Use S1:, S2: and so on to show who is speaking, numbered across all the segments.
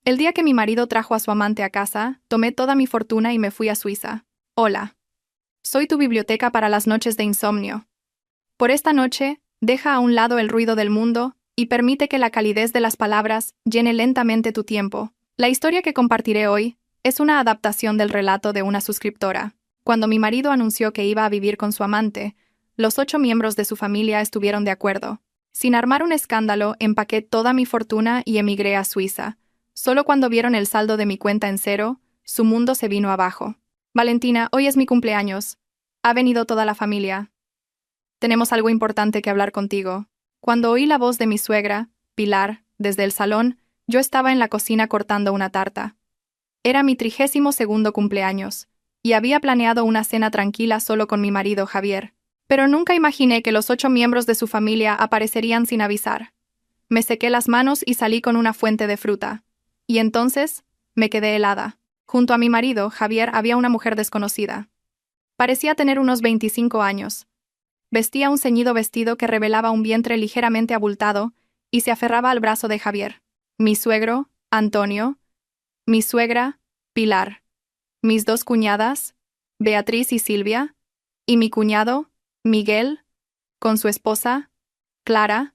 S1: El día que mi marido trajo a su amante a casa, tomé toda mi fortuna y me fui a Suiza. Hola. Soy tu biblioteca para las noches de insomnio. Por esta noche, deja a un lado el ruido del mundo y permite que la calidez de las palabras llene lentamente tu tiempo. La historia que compartiré hoy es una adaptación del relato de una suscriptora. Cuando mi marido anunció que iba a vivir con su amante, los 8 miembros de su familia estuvieron de acuerdo. Sin armar un escándalo, empaqué toda mi fortuna y emigré a Suiza. Solo cuando vieron el saldo de mi cuenta en cero, su mundo se vino abajo. Valentina, hoy es mi cumpleaños. Ha venido toda la familia. Tenemos algo importante que hablar contigo. Cuando oí la voz de mi suegra, Pilar, desde el salón, yo estaba en la cocina cortando una tarta. Era mi 32º cumpleaños, y había planeado una cena tranquila solo con mi marido Javier. Pero nunca imaginé que los 8 miembros de su familia aparecerían sin avisar. Me sequé las manos y salí con una fuente de fruta. Y entonces, me quedé helada. Junto a mi marido, Javier, había una mujer desconocida. Parecía tener unos 25 años. Vestía un ceñido vestido que revelaba un vientre ligeramente abultado y se aferraba al brazo de Javier. Mi suegro, Antonio. Mi suegra, Pilar. Mis 2 cuñadas, Beatriz y Silvia. Y mi cuñado, Miguel, con su esposa, Clara,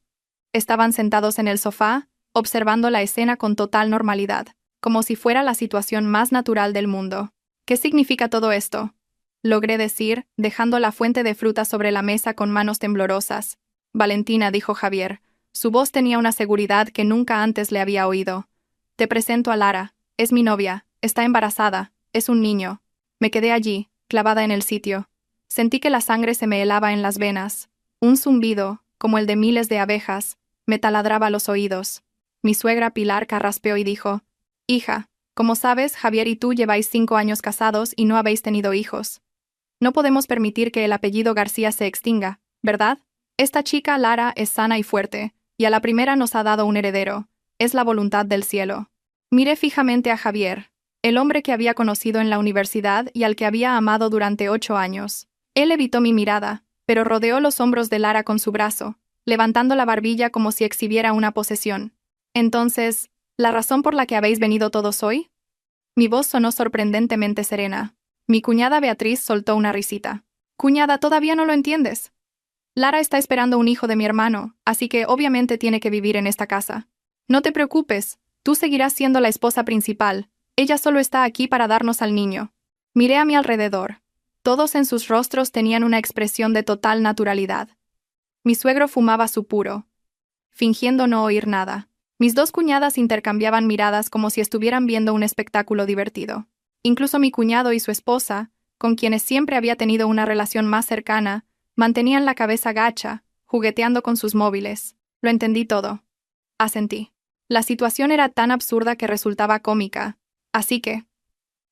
S1: estaban sentados en el sofá, observando la escena con total normalidad, como si fuera la situación más natural del mundo. ¿Qué significa todo esto?, logré decir, dejando la fuente de fruta sobre la mesa con manos temblorosas. Valentina, dijo Javier. Su voz tenía una seguridad que nunca antes le había oído. Te presento a Lara. Es mi novia. Está embarazada. Es un niño. Me quedé allí, clavada en el sitio. Sentí que la sangre se me helaba en las venas. Un zumbido, como el de miles de abejas, me taladraba los oídos. Mi suegra Pilar carraspeó y dijo: Hija, como sabes, Javier y tú lleváis 5 años casados y no habéis tenido hijos. No podemos permitir que el apellido García se extinga, ¿verdad? Esta chica, Lara, es sana y fuerte, y a la primera nos ha dado un heredero. Es la voluntad del cielo. Miré fijamente a Javier, el hombre que había conocido en la universidad y al que había amado durante 8 años. Él evitó mi mirada, pero rodeó los hombros de Lara con su brazo, levantando la barbilla como si exhibiera una posesión. Entonces, ¿la razón por la que habéis venido todos hoy? Mi voz sonó sorprendentemente serena. Mi cuñada Beatriz soltó una risita. Cuñada, ¿todavía no lo entiendes? Lara está esperando un hijo de mi hermano, así que obviamente tiene que vivir en esta casa. No te preocupes, tú seguirás siendo la esposa principal. Ella solo está aquí para darnos al niño. Miré a mi alrededor. Todos en sus rostros tenían una expresión de total naturalidad. Mi suegro fumaba su puro, fingiendo no oír nada. Mis 2 cuñadas intercambiaban miradas como si estuvieran viendo un espectáculo divertido. Incluso mi cuñado y su esposa, con quienes siempre había tenido una relación más cercana, mantenían la cabeza gacha, jugueteando con sus móviles. Lo entendí todo. Asentí. La situación era tan absurda que resultaba cómica. Así que,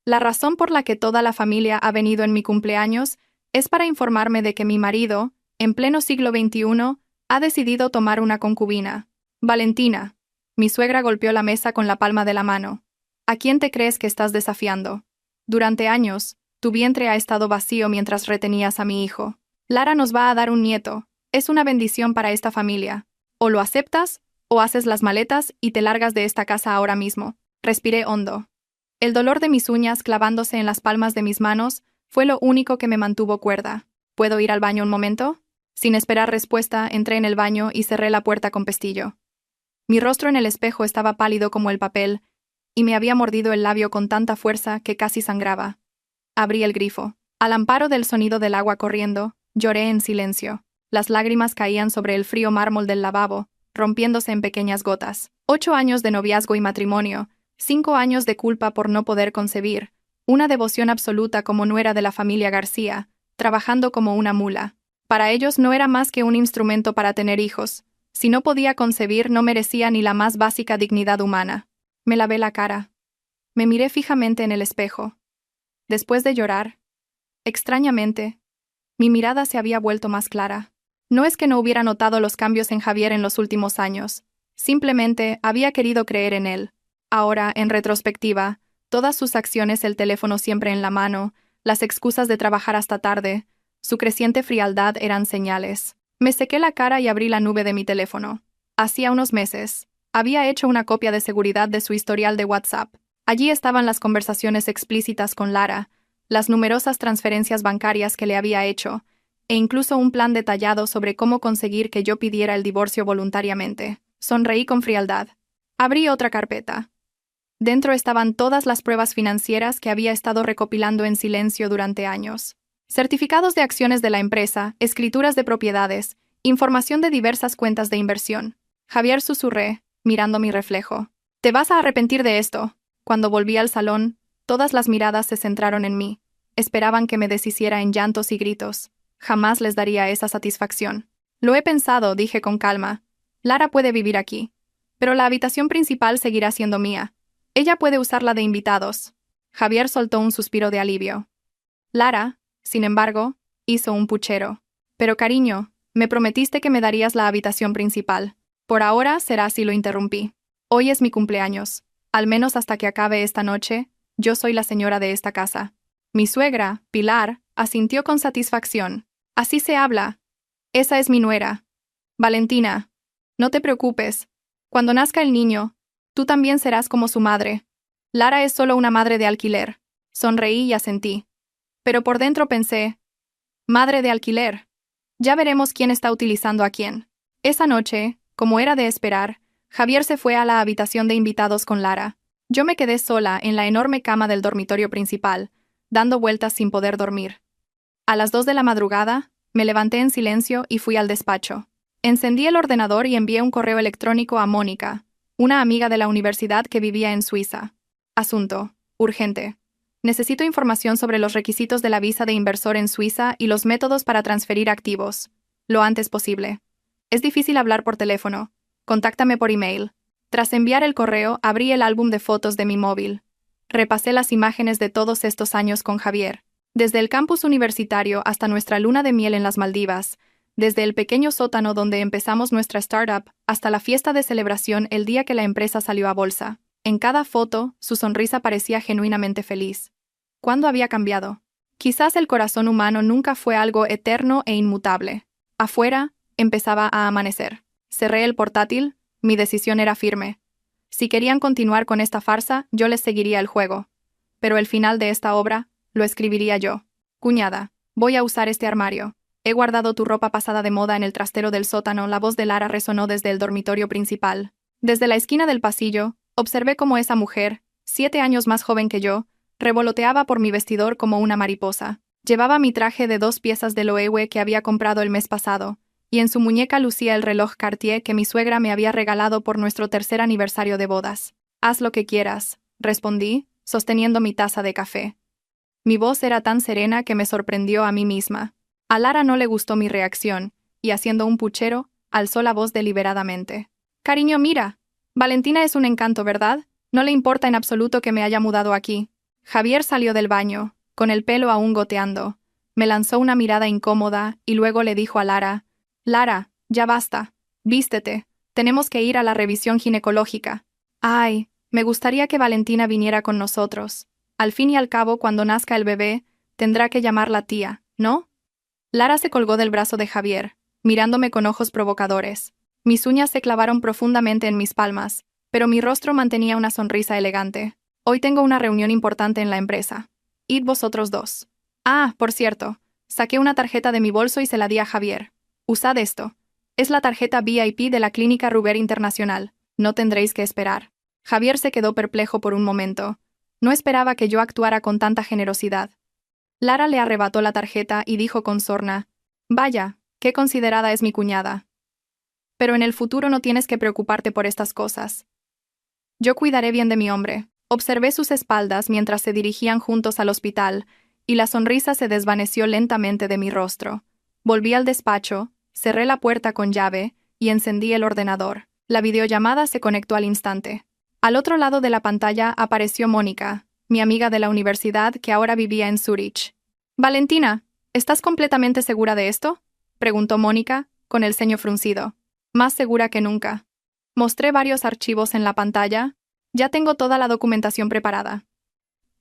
S1: la razón por la que toda la familia ha venido en mi cumpleaños es para informarme de que mi marido, en pleno siglo XXI, ha decidido tomar una concubina. Valentina. Mi suegra golpeó la mesa con la palma de la mano. ¿A quién te crees que estás desafiando? Durante años, tu vientre ha estado vacío mientras retenías a mi hijo. Lara nos va a dar un nieto. Es una bendición para esta familia. O lo aceptas, o haces las maletas y te largas de esta casa ahora mismo. Respiré hondo. El dolor de mis uñas clavándose en las palmas de mis manos fue lo único que me mantuvo cuerda. ¿Puedo ir al baño un momento? Sin esperar respuesta, entré en el baño y cerré la puerta con pestillo. Mi rostro en el espejo estaba pálido como el papel, y me había mordido el labio con tanta fuerza que casi sangraba. Abrí el grifo. Al amparo del sonido del agua corriendo, lloré en silencio. Las lágrimas caían sobre el frío mármol del lavabo, rompiéndose en pequeñas gotas. 8 años de noviazgo y matrimonio, 5 años de culpa por no poder concebir, una devoción absoluta como nuera de la familia García, trabajando como una mula. Para ellos no era más que un instrumento para tener hijos. Si no podía concebir, no merecía ni la más básica dignidad humana. Me lavé la cara. Me miré fijamente en el espejo. Después de llorar, extrañamente, mi mirada se había vuelto más clara. No es que no hubiera notado los cambios en Javier en los últimos años. Simplemente había querido creer en él. Ahora, en retrospectiva, todas sus acciones, el teléfono siempre en la mano, las excusas de trabajar hasta tarde, su creciente frialdad eran señales. Me sequé la cara y abrí la nube de mi teléfono. Hacía unos meses, Había hecho una copia de seguridad de su historial de WhatsApp. Allí estaban las conversaciones explícitas con Lara, las numerosas transferencias bancarias que le había hecho, e incluso un plan detallado sobre cómo conseguir que yo pidiera el divorcio voluntariamente. Sonreí con frialdad. Abrí otra carpeta. Dentro estaban todas las pruebas financieras que había estado recopilando en silencio durante años. Certificados de acciones de la empresa, escrituras de propiedades, información de diversas cuentas de inversión. Javier, susurré, mirando mi reflejo. Te vas a arrepentir de esto. Cuando volví al salón, todas las miradas se centraron en mí. Esperaban que me deshiciera en llantos y gritos. Jamás les daría esa satisfacción. Lo he pensado, dije con calma. Lara puede vivir aquí. Pero la habitación principal seguirá siendo mía. Ella puede usarla de invitados. Javier soltó un suspiro de alivio. Lara, sin embargo, hizo un puchero. Pero cariño, me prometiste que me darías la habitación principal. Por ahora será así, lo interrumpí. Hoy es mi cumpleaños. Al menos hasta que acabe esta noche, yo soy la señora de esta casa. Mi suegra, Pilar, asintió con satisfacción. Así se habla. Esa es mi nuera. Valentina, no te preocupes. Cuando nazca el niño, tú también serás como su madre. Lara es solo una madre de alquiler. Sonreí y asentí. Pero por dentro pensé, madre de alquiler. Ya veremos quién está utilizando a quién. Esa noche, como era de esperar, Javier se fue a la habitación de invitados con Lara. Yo me quedé sola en la enorme cama del dormitorio principal, dando vueltas sin poder dormir. A las 2 de la madrugada, me levanté en silencio y fui al despacho. Encendí el ordenador y envié un correo electrónico a Mónica, una amiga de la universidad que vivía en Suiza. Asunto: urgente. Necesito información sobre los requisitos de la visa de inversor en Suiza y los métodos para transferir activos. Lo antes posible. Es difícil hablar por teléfono. Contáctame por email. Tras enviar el correo, abrí el álbum de fotos de mi móvil. Repasé las imágenes de todos estos años con Javier. Desde el campus universitario hasta nuestra luna de miel en las Maldivas, desde el pequeño sótano donde empezamos nuestra startup hasta la fiesta de celebración el día que la empresa salió a bolsa. En cada foto, su sonrisa parecía genuinamente feliz. ¿Cuándo había cambiado? Quizás el corazón humano nunca fue algo eterno e inmutable. Afuera, empezaba a amanecer. Cerré el portátil, mi decisión era firme. Si querían continuar con esta farsa, yo les seguiría el juego. Pero el final de esta obra, lo escribiría yo. Cuñada, voy a usar este armario. He guardado tu ropa pasada de moda en el trastero del sótano. La voz de Lara resonó desde el dormitorio principal. Desde la esquina del pasillo, observé cómo esa mujer, 7 años más joven que yo, revoloteaba por mi vestidor como una mariposa. Llevaba mi traje de 2 piezas de Loewe que había comprado el mes pasado, y en su muñeca lucía el reloj Cartier que mi suegra me había regalado por nuestro 3er aniversario de bodas. Haz lo que quieras, respondí, sosteniendo mi taza de café. Mi voz era tan serena que me sorprendió a mí misma. A Lara no le gustó mi reacción, y haciendo un puchero, alzó la voz deliberadamente. Cariño, mira. Valentina es un encanto, ¿verdad? No le importa en absoluto que me haya mudado aquí. Javier salió del baño, con el pelo aún goteando. Me lanzó una mirada incómoda y luego le dijo a Lara, Lara, ya basta. Vístete. Tenemos que ir a la revisión ginecológica. Ay, me gustaría que Valentina viniera con nosotros. Al fin y al cabo, cuando nazca el bebé, tendrá que llamarla tía, ¿no? Lara se colgó del brazo de Javier, mirándome con ojos provocadores. Mis uñas se clavaron profundamente en mis palmas, pero mi rostro mantenía una sonrisa elegante. Hoy tengo una reunión importante en la empresa. Id vosotros dos. Ah, por cierto, saqué una tarjeta de mi bolso y se la di a Javier. Usad esto. Es la tarjeta VIP de la Clínica Ruber Internacional. No tendréis que esperar. Javier se quedó perplejo por un momento. No esperaba que yo actuara con tanta generosidad. Lara le arrebató la tarjeta y dijo con sorna, «Vaya, qué considerada es mi cuñada. Pero en el futuro no tienes que preocuparte por estas cosas. Yo cuidaré bien de mi hombre». Observé sus espaldas mientras se dirigían juntos al hospital, y la sonrisa se desvaneció lentamente de mi rostro. Volví al despacho, cerré la puerta con llave y encendí el ordenador. La videollamada se conectó al instante. Al otro lado de la pantalla apareció Mónica, mi amiga de la universidad que ahora vivía en Zúrich. «Valentina, ¿estás completamente segura de esto?», preguntó Mónica, con el ceño fruncido. «Más segura que nunca». Mostré varios archivos en la pantalla. «Ya tengo toda la documentación preparada.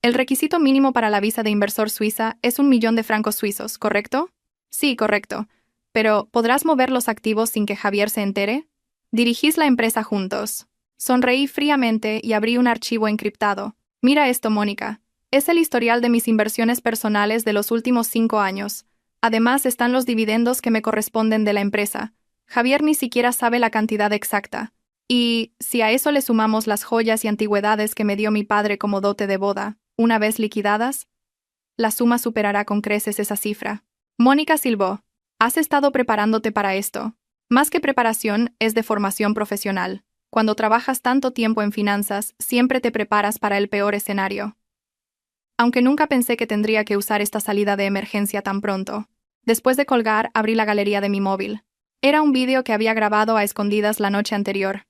S1: El requisito mínimo para la visa de inversor suiza es 1.000.000 de francos suizos, ¿correcto?». «Sí, correcto. Pero, ¿podrás mover los activos sin que Javier se entere?». «Dirigís la empresa juntos». Sonreí fríamente y abrí un archivo encriptado. Mira esto, Mónica. Es el historial de mis inversiones personales de los últimos 5 años. Además están los dividendos que me corresponden de la empresa. Javier ni siquiera sabe la cantidad exacta. Y, si a eso le sumamos las joyas y antigüedades que me dio mi padre como dote de boda, una vez liquidadas, la suma superará con creces esa cifra. Mónica silbó. Has estado preparándote para esto. Más que preparación, es de formación profesional. Cuando trabajas tanto tiempo en finanzas, siempre te preparas para el peor escenario. Aunque nunca pensé que tendría que usar esta salida de emergencia tan pronto. Después de colgar, abrí la galería de mi móvil. Era un vídeo que había grabado a escondidas la noche anterior.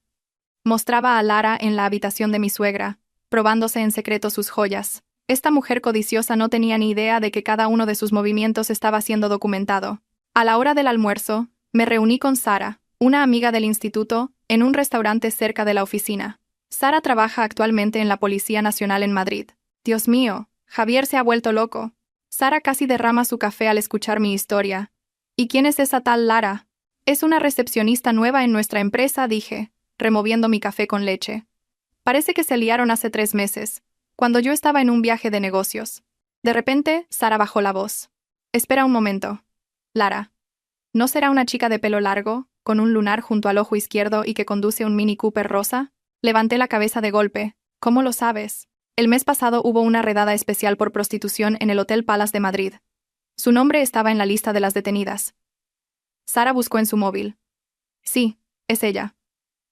S1: Mostraba a Lara en la habitación de mi suegra, probándose en secreto sus joyas. Esta mujer codiciosa no tenía ni idea de que cada uno de sus movimientos estaba siendo documentado. A la hora del almuerzo, me reuní con Sara, una amiga del instituto, en un restaurante cerca de la oficina. Sara trabaja actualmente en la Policía Nacional en Madrid. Dios mío, Javier se ha vuelto loco. Sara casi derrama su café al escuchar mi historia. ¿Y quién es esa tal Lara? Es una recepcionista nueva en nuestra empresa, dije, removiendo mi café con leche. Parece que se liaron hace 3 meses, cuando yo estaba en un viaje de negocios. De repente, Sara bajó la voz. Espera un momento. Lara. ¿No será una chica de pelo largo, con un lunar junto al ojo izquierdo y que conduce un Mini Cooper rosa? Levanté la cabeza de golpe. ¿Cómo lo sabes? El mes pasado hubo una redada especial por prostitución en el Hotel Palace de Madrid. Su nombre estaba en la lista de las detenidas. Sara buscó en su móvil. Sí, es ella.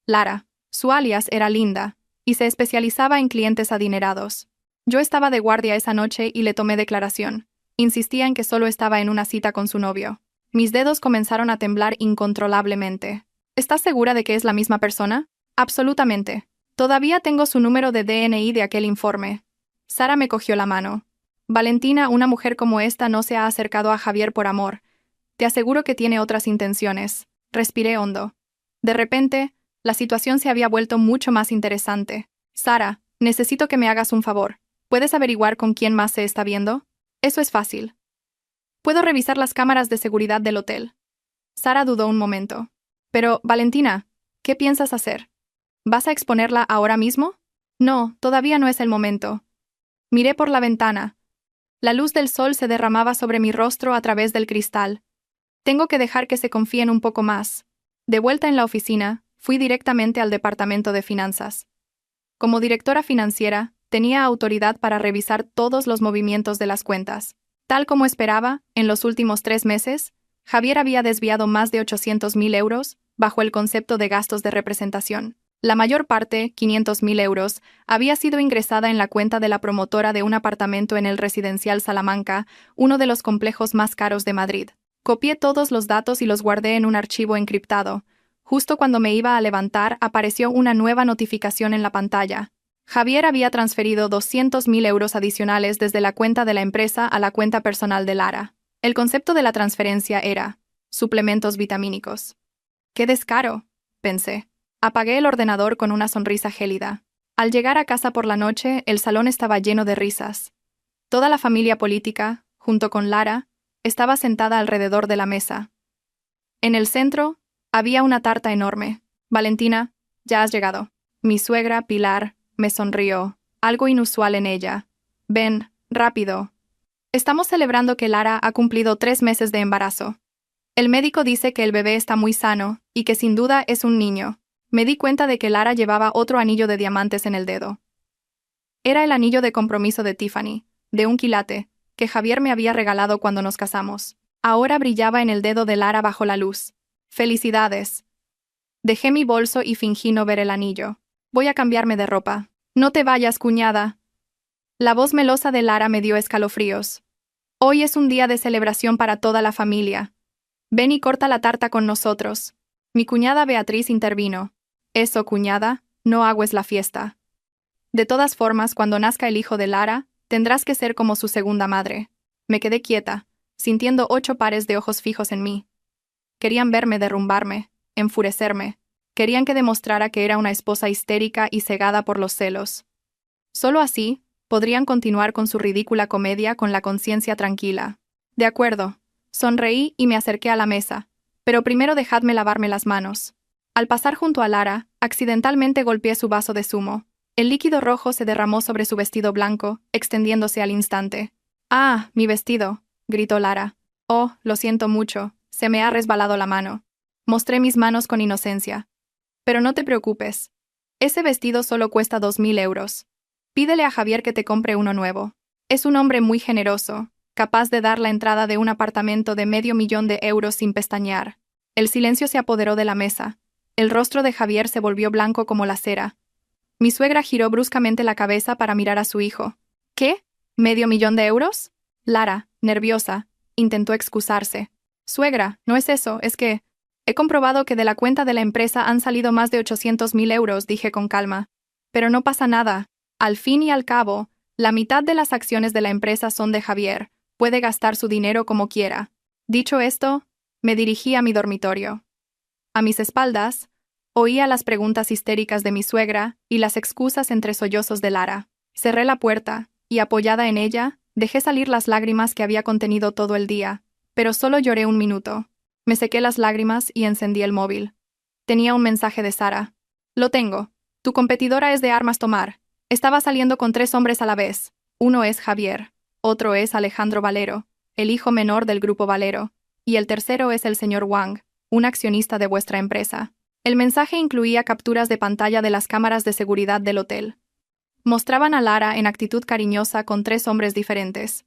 S1: Lara. Su alias era Linda, y se especializaba en clientes adinerados. Yo estaba de guardia esa noche y le tomé declaración. Insistía en que solo estaba en una cita con su novio. Mis dedos comenzaron a temblar incontrolablemente. ¿Estás segura de que es la misma persona? Absolutamente. Todavía tengo su número de DNI de aquel informe. Sara me cogió la mano. Valentina, una mujer como esta no se ha acercado a Javier por amor. Te aseguro que tiene otras intenciones. Respiré hondo. De repente, la situación se había vuelto mucho más interesante. Sara, necesito que me hagas un favor. ¿Puedes averiguar con quién más se está viendo? Eso es fácil. Puedo revisar las cámaras de seguridad del hotel. Sara dudó un momento. Pero, Valentina, ¿qué piensas hacer? ¿Vas a exponerla ahora mismo? No, todavía no es el momento. Miré por la ventana. La luz del sol se derramaba sobre mi rostro a través del cristal. Tengo que dejar que se confíen un poco más. De vuelta en la oficina, fui directamente al departamento de finanzas. Como directora financiera, tenía autoridad para revisar todos los movimientos de las cuentas. Tal como esperaba, en los últimos 3 meses, Javier había desviado más de 800.000 euros, bajo el concepto de gastos de representación. La mayor parte, 500.000 euros, había sido ingresada en la cuenta de la promotora de un apartamento en el residencial Salamanca, uno de los complejos más caros de Madrid. Copié todos los datos y los guardé en un archivo encriptado. Justo cuando me iba a levantar, apareció una nueva notificación en la pantalla. Javier había transferido 200.000 euros adicionales desde la cuenta de la empresa a la cuenta personal de Lara. El concepto de la transferencia era suplementos vitamínicos. ¡Qué descaro!, pensé. Apagué el ordenador con una sonrisa gélida. Al llegar a casa por la noche, el salón estaba lleno de risas. Toda la familia política, junto con Lara, estaba sentada alrededor de la mesa. En el centro, había una tarta enorme. Valentina, ya has llegado. Mi suegra, Pilar, me sonrió, algo inusual en ella. Ven, rápido. Estamos celebrando que Lara ha cumplido 3 meses de embarazo. El médico dice que el bebé está muy sano y que sin duda es un niño. Me di cuenta de que Lara llevaba otro anillo de diamantes en el dedo. Era el anillo de compromiso de Tiffany, de un quilate, que Javier me había regalado cuando nos casamos. Ahora brillaba en el dedo de Lara bajo la luz. ¡Felicidades! Dejé mi bolso y fingí no ver el anillo. Voy a cambiarme de ropa. No te vayas, cuñada. La voz melosa de Lara me dio escalofríos. Hoy es un día de celebración para toda la familia. Ven y corta la tarta con nosotros. Mi cuñada Beatriz intervino. Eso, cuñada, no agues la fiesta. De todas formas, cuando nazca el hijo de Lara, tendrás que ser como su segunda madre. Me quedé quieta, sintiendo 8 pares de ojos fijos en mí. Querían verme derrumbarme, enfurecerme. Querían que demostrara que era una esposa histérica y cegada por los celos. Solo así, podrían continuar con su ridícula comedia con la conciencia tranquila. De acuerdo. Sonreí y me acerqué a la mesa. Pero primero dejadme lavarme las manos. Al pasar junto a Lara, accidentalmente golpeé su vaso de zumo. El líquido rojo se derramó sobre su vestido blanco, extendiéndose al instante. «¡Ah, mi vestido!», gritó Lara. «Oh, lo siento mucho, se me ha resbalado la mano». Mostré mis manos con inocencia. «Pero no te preocupes. Ese vestido solo cuesta 2000 euros. Pídele a Javier que te compre uno nuevo. Es un hombre muy generoso, capaz de dar la entrada de un apartamento de $500,000 sin pestañear». El silencio se apoderó de la mesa. El rostro de Javier se volvió blanco como la cera. Mi suegra giró bruscamente la cabeza para mirar a su hijo. «¿Qué? ¿$500,000? Lara, nerviosa, intentó excusarse. «Suegra, no es eso, es que... He comprobado que de la cuenta de la empresa han salido más de 800,000 euros», dije con calma. «Pero no pasa nada. Al fin y al cabo, la mitad de las acciones de la empresa son de Javier. Puede gastar su dinero como quiera». Dicho esto, me dirigí a mi dormitorio. A mis espaldas, oía las preguntas histéricas de mi suegra y las excusas entre sollozos de Lara. Cerré la puerta, y apoyada en ella, dejé salir las lágrimas que había contenido todo el día, pero solo lloré un minuto. Me sequé las lágrimas y encendí el móvil. Tenía un mensaje de Sara. «Lo tengo. Tu competidora es de armas tomar. Estaba saliendo con 3 hombres a la vez. Uno es Javier, otro es Alejandro Valero, el hijo menor del grupo Valero, y el tercero es el señor Wang, un accionista de vuestra empresa». El mensaje incluía capturas de pantalla de las cámaras de seguridad del hotel. Mostraban a Lara en actitud cariñosa con 3 hombres diferentes.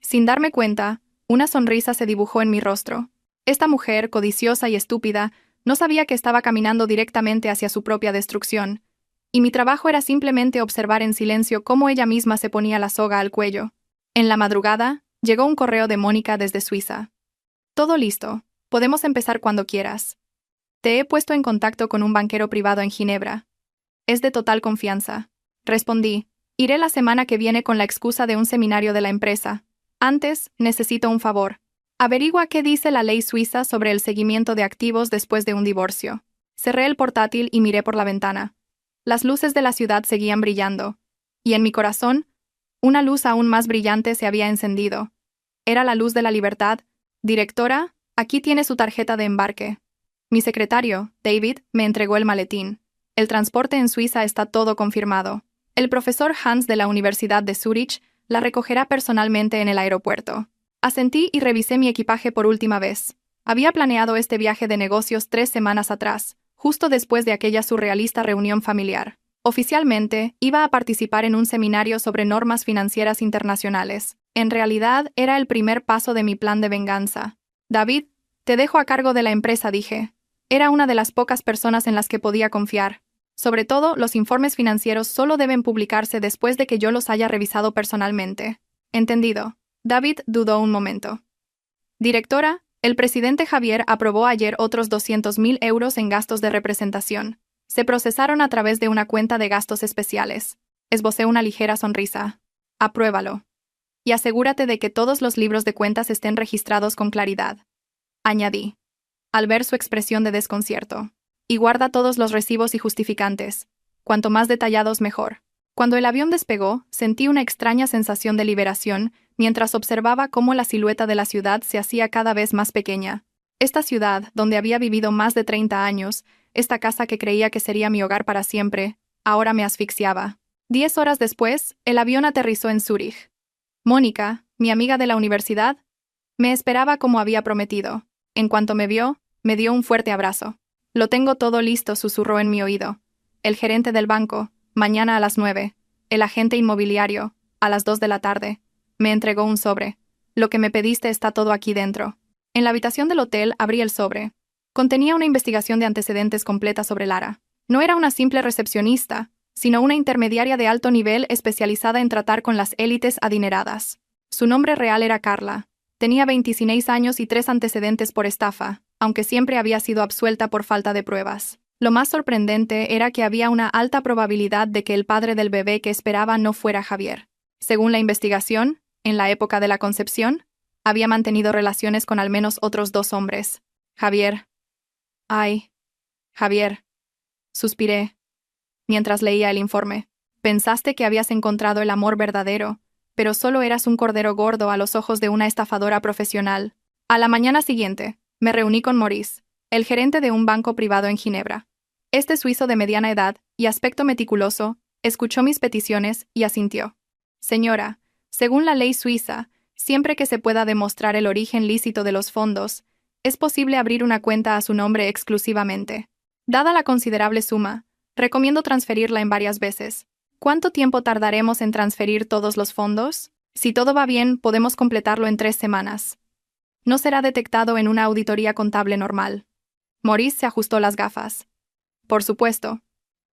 S1: Sin darme cuenta, una sonrisa se dibujó en mi rostro. Esta mujer, codiciosa y estúpida, no sabía que estaba caminando directamente hacia su propia destrucción, y mi trabajo era simplemente observar en silencio cómo ella misma se ponía la soga al cuello. En la madrugada, llegó un correo de Mónica desde Suiza. «Todo listo. Podemos empezar cuando quieras. Te he puesto en contacto con un banquero privado en Ginebra. Es de total confianza». Respondí. «Iré la semana que viene con la excusa de un seminario de la empresa. Antes, necesito un favor. Averigua qué dice la ley suiza sobre el seguimiento de activos después de un divorcio». Cerré el portátil y miré por la ventana. Las luces de la ciudad seguían brillando, y en mi corazón, una luz aún más brillante se había encendido. Era la luz de la libertad. «Directora, aquí tiene su tarjeta de embarque». Mi secretario, David, me entregó el maletín. «El transporte en Suiza está todo confirmado. El profesor Hans de la Universidad de Zúrich la recogerá personalmente en el aeropuerto». Asentí y revisé mi equipaje por última vez. Había planeado este viaje de negocios 3 semanas atrás, justo después de aquella surrealista reunión familiar. Oficialmente, iba a participar en un seminario sobre normas financieras internacionales. En realidad, era el primer paso de mi plan de venganza. «David, te dejo a cargo de la empresa», dije. Era una de las pocas personas en las que podía confiar. Sobre todo, los informes financieros solo deben publicarse después de que yo los haya revisado personalmente. «Entendido». David dudó un momento. «Directora, el presidente Javier aprobó ayer otros 200,000 euros en gastos de representación. Se procesaron a través de una cuenta de gastos especiales». Esbocé una ligera sonrisa. «Apruébalo. Y asegúrate de que todos los libros de cuentas estén registrados con claridad», añadí, al ver su expresión de desconcierto. «Y guarda todos los recibos y justificantes. Cuanto más detallados, mejor». Cuando el avión despegó, sentí una extraña sensación de liberación mientras observaba cómo la silueta de la ciudad se hacía cada vez más pequeña. Esta ciudad, donde había vivido más de 30 años, esta casa que creía que sería mi hogar para siempre, ahora me asfixiaba. 10 horas después, el avión aterrizó en Zúrich. Mónica, mi amiga de la universidad, me esperaba como había prometido. En cuanto me vio, me dio un fuerte abrazo. «Lo tengo todo listo», susurró en mi oído. «El gerente del banco, mañana a las 9. El agente inmobiliario, a las 2 de la tarde. Me entregó un sobre. Lo que me pediste está todo aquí dentro». En la habitación del hotel abrí el sobre. Contenía una investigación de antecedentes completa sobre Lara. No era una simple recepcionista, sino una intermediaria de alto nivel especializada en tratar con las élites adineradas. Su nombre real era Carla. Tenía 26 años y 3 antecedentes por estafa, aunque siempre había sido absuelta por falta de pruebas. Lo más sorprendente era que había una alta probabilidad de que el padre del bebé que esperaba no fuera Javier. Según la investigación, en la época de la concepción, había mantenido relaciones con al menos otros 2 hombres. «Javier. Ay, Javier», suspiré, mientras leía el informe. «Pensaste que habías encontrado el amor verdadero, pero solo eras un cordero gordo a los ojos de una estafadora profesional». A la mañana siguiente, me reuní con Maurice. el gerente de un banco privado en Ginebra. Este suizo de mediana edad y aspecto meticuloso escuchó mis peticiones y asintió. Señora, según la ley suiza, siempre que se pueda demostrar el origen lícito de los fondos, es posible abrir una cuenta a su nombre exclusivamente. Dada la considerable suma, recomiendo transferirla en varias veces. ¿Cuánto tiempo tardaremos en transferir todos los fondos? Si todo va bien, podemos completarlo en 3 semanas. No será detectado en una auditoría contable normal. Maurice se ajustó las gafas. Por supuesto.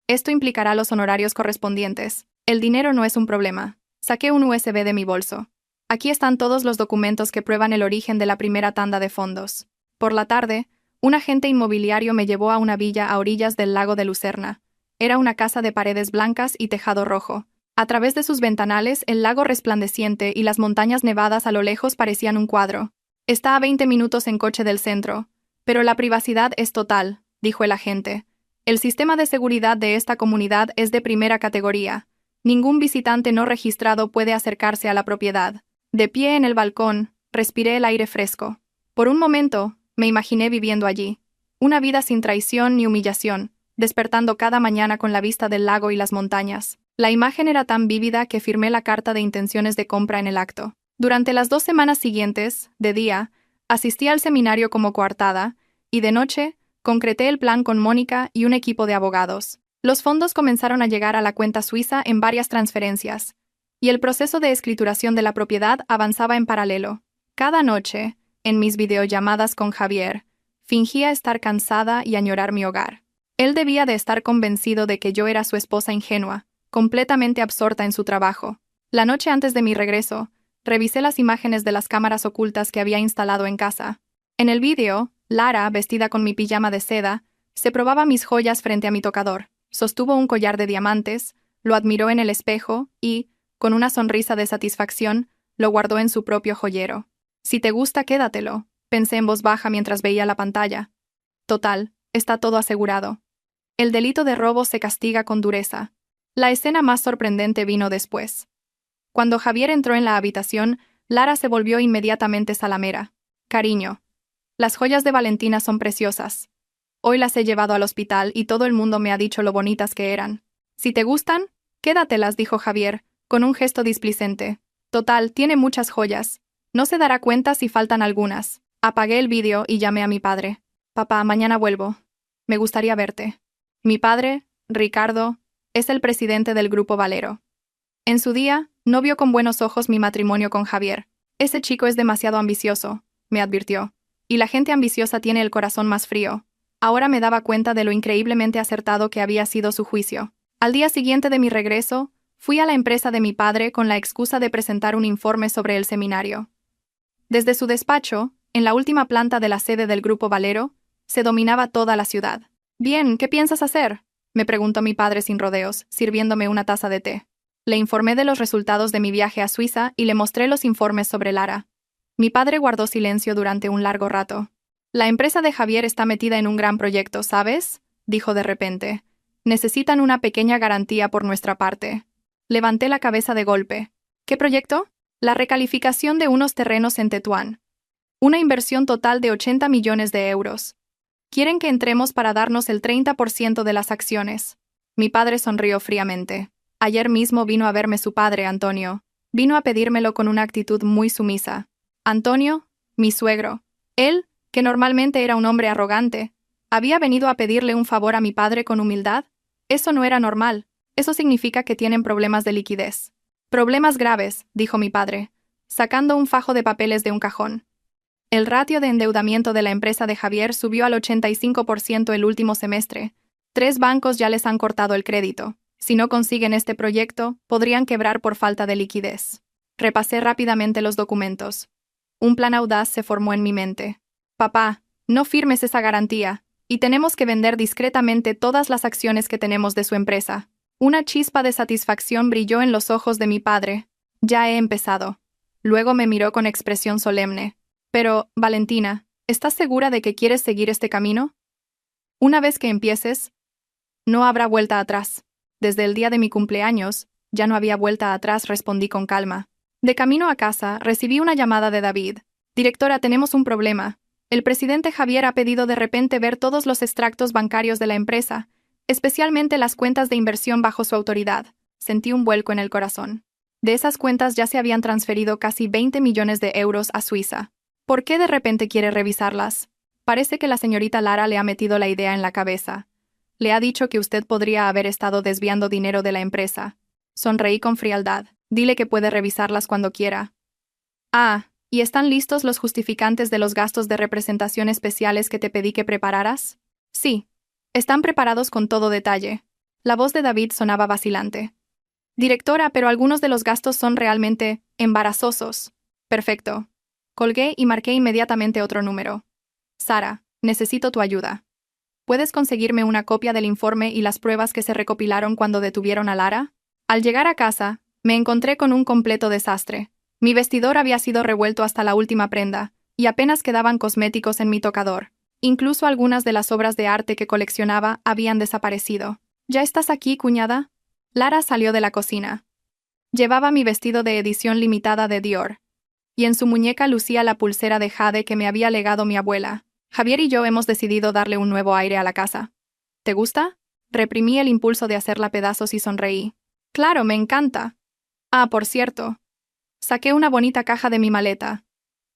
S1: Esto implicará los honorarios correspondientes. El dinero no es un problema. Saqué un USB de mi bolso. Aquí están todos los documentos que prueban el origen de la primera tanda de fondos. Por la tarde, un agente inmobiliario me llevó a una villa a orillas del lago de Lucerna. Era una casa de paredes blancas y tejado rojo. A través de sus ventanales, el lago resplandeciente y las montañas nevadas a lo lejos parecían un cuadro. Está a 20 minutos en coche del centro. Pero la privacidad es total, dijo el agente. El sistema de seguridad de esta comunidad es de primera categoría. Ningún visitante no registrado puede acercarse a la propiedad. De pie en el balcón, respiré el aire fresco. Por un momento, me imaginé viviendo allí. Una vida sin traición ni humillación, despertando cada mañana con la vista del lago y las montañas. La imagen era tan vívida que firmé la carta de intenciones de compra en el acto. Durante las 2 semanas siguientes, de día, asistí al seminario como coartada, y de noche, concreté el plan con Mónica y un equipo de abogados. Los fondos comenzaron a llegar a la cuenta suiza en varias transferencias, y el proceso de escrituración de la propiedad avanzaba en paralelo. Cada noche, en mis videollamadas con Javier, fingía estar cansada y añorar mi hogar. Él debía de estar convencido de que yo era su esposa ingenua, completamente absorta en su trabajo. La noche antes de mi regreso, revisé las imágenes de las cámaras ocultas que había instalado en casa. En el vídeo, Lara, vestida con mi pijama de seda, se probaba mis joyas frente a mi tocador. Sostuvo un collar de diamantes, lo admiró en el espejo y, con una sonrisa de satisfacción, lo guardó en su propio joyero. Si te gusta, quédatelo, pensé en voz baja mientras veía la pantalla. Total, está todo asegurado. El delito de robo se castiga con dureza. La escena más sorprendente vino después. Cuando Javier entró en la habitación, Lara se volvió inmediatamente salamera. Cariño, las joyas de Valentina son preciosas. Hoy las he llevado al hospital y todo el mundo me ha dicho lo bonitas que eran. Si te gustan, quédatelas, dijo Javier, con un gesto displicente. Total, tiene muchas joyas. No se dará cuenta si faltan algunas. Apagué el vídeo y llamé a mi padre. Papá, mañana vuelvo. Me gustaría verte. Mi padre, Ricardo, es el presidente del Grupo Valero. En su día, no vio con buenos ojos mi matrimonio con Javier. Ese chico es demasiado ambicioso, me advirtió. Y la gente ambiciosa tiene el corazón más frío. Ahora me daba cuenta de lo increíblemente acertado que había sido su juicio. Al día siguiente de mi regreso, fui a la empresa de mi padre con la excusa de presentar un informe sobre el seminario. Desde su despacho, en la última planta de la sede del Grupo Valero, se dominaba toda la ciudad. Bien, ¿qué piensas hacer?, me preguntó mi padre sin rodeos, sirviéndome una taza de té. Le informé de los resultados de mi viaje a Suiza y le mostré los informes sobre Lara. Mi padre guardó silencio durante un largo rato. La empresa de Javier está metida en un gran proyecto, ¿sabes?, dijo de repente. Necesitan una pequeña garantía por nuestra parte. Levanté la cabeza de golpe. ¿Qué proyecto? La recalificación de unos terrenos en Tetuán. Una inversión total de 80 millones de euros. Quieren que entremos para darnos el 30% de las acciones. Mi padre sonrió fríamente. Ayer mismo vino a verme su padre, Antonio. Vino a pedírmelo con una actitud muy sumisa. Antonio, mi suegro. Él, que normalmente era un hombre arrogante, había venido a pedirle un favor a mi padre con humildad. Eso no era normal. Eso significa que tienen problemas de liquidez. Problemas graves, dijo mi padre, sacando un fajo de papeles de un cajón. El ratio de endeudamiento de la empresa de Javier subió al 85% el último semestre. 3 bancos ya les han cortado el crédito. Si no consiguen este proyecto, podrían quebrar por falta de liquidez. Repasé rápidamente los documentos. Un plan audaz se formó en mi mente. Papá, no firmes esa garantía, y tenemos que vender discretamente todas las acciones que tenemos de su empresa. Una chispa de satisfacción brilló en los ojos de mi padre. Ya he empezado. Luego me miró con expresión solemne. Pero, Valentina, ¿estás segura de que quieres seguir este camino? Una vez que empieces, no habrá vuelta atrás. Desde el día de mi cumpleaños, ya no había vuelta atrás, respondí con calma. De camino a casa, recibí una llamada de David. Directora, tenemos un problema. El presidente Javier ha pedido de repente ver todos los extractos bancarios de la empresa, especialmente las cuentas de inversión bajo su autoridad. Sentí un vuelco en el corazón. De esas cuentas ya se habían transferido casi 20 millones de euros a Suiza. ¿Por qué de repente quiere revisarlas? Parece que la señorita Lara le ha metido la idea en la cabeza. Le ha dicho que usted podría haber estado desviando dinero de la empresa. Sonreí con frialdad. Dile que puede revisarlas cuando quiera. Ah, ¿y están listos los justificantes de los gastos de representación especiales que te pedí que prepararas? Sí. Están preparados con todo detalle. La voz de David sonaba vacilante. Directora, pero algunos de los gastos son realmente embarazosos. Perfecto. Colgué y marqué inmediatamente otro número. Sara, necesito tu ayuda. ¿Puedes conseguirme una copia del informe y las pruebas que se recopilaron cuando detuvieron a Lara? Al llegar a casa, me encontré con un completo desastre. Mi vestidor había sido revuelto hasta la última prenda, y apenas quedaban cosméticos en mi tocador. Incluso algunas de las obras de arte que coleccionaba habían desaparecido. ¿Ya estás aquí, cuñada? Lara salió de la cocina. Llevaba mi vestido de edición limitada de Dior, y en su muñeca lucía la pulsera de jade que me había legado mi abuela. Javier y yo hemos decidido darle un nuevo aire a la casa. ¿Te gusta? Reprimí el impulso de hacerla pedazos y sonreí. Claro, me encanta. Ah, por cierto. Saqué una bonita caja de mi maleta.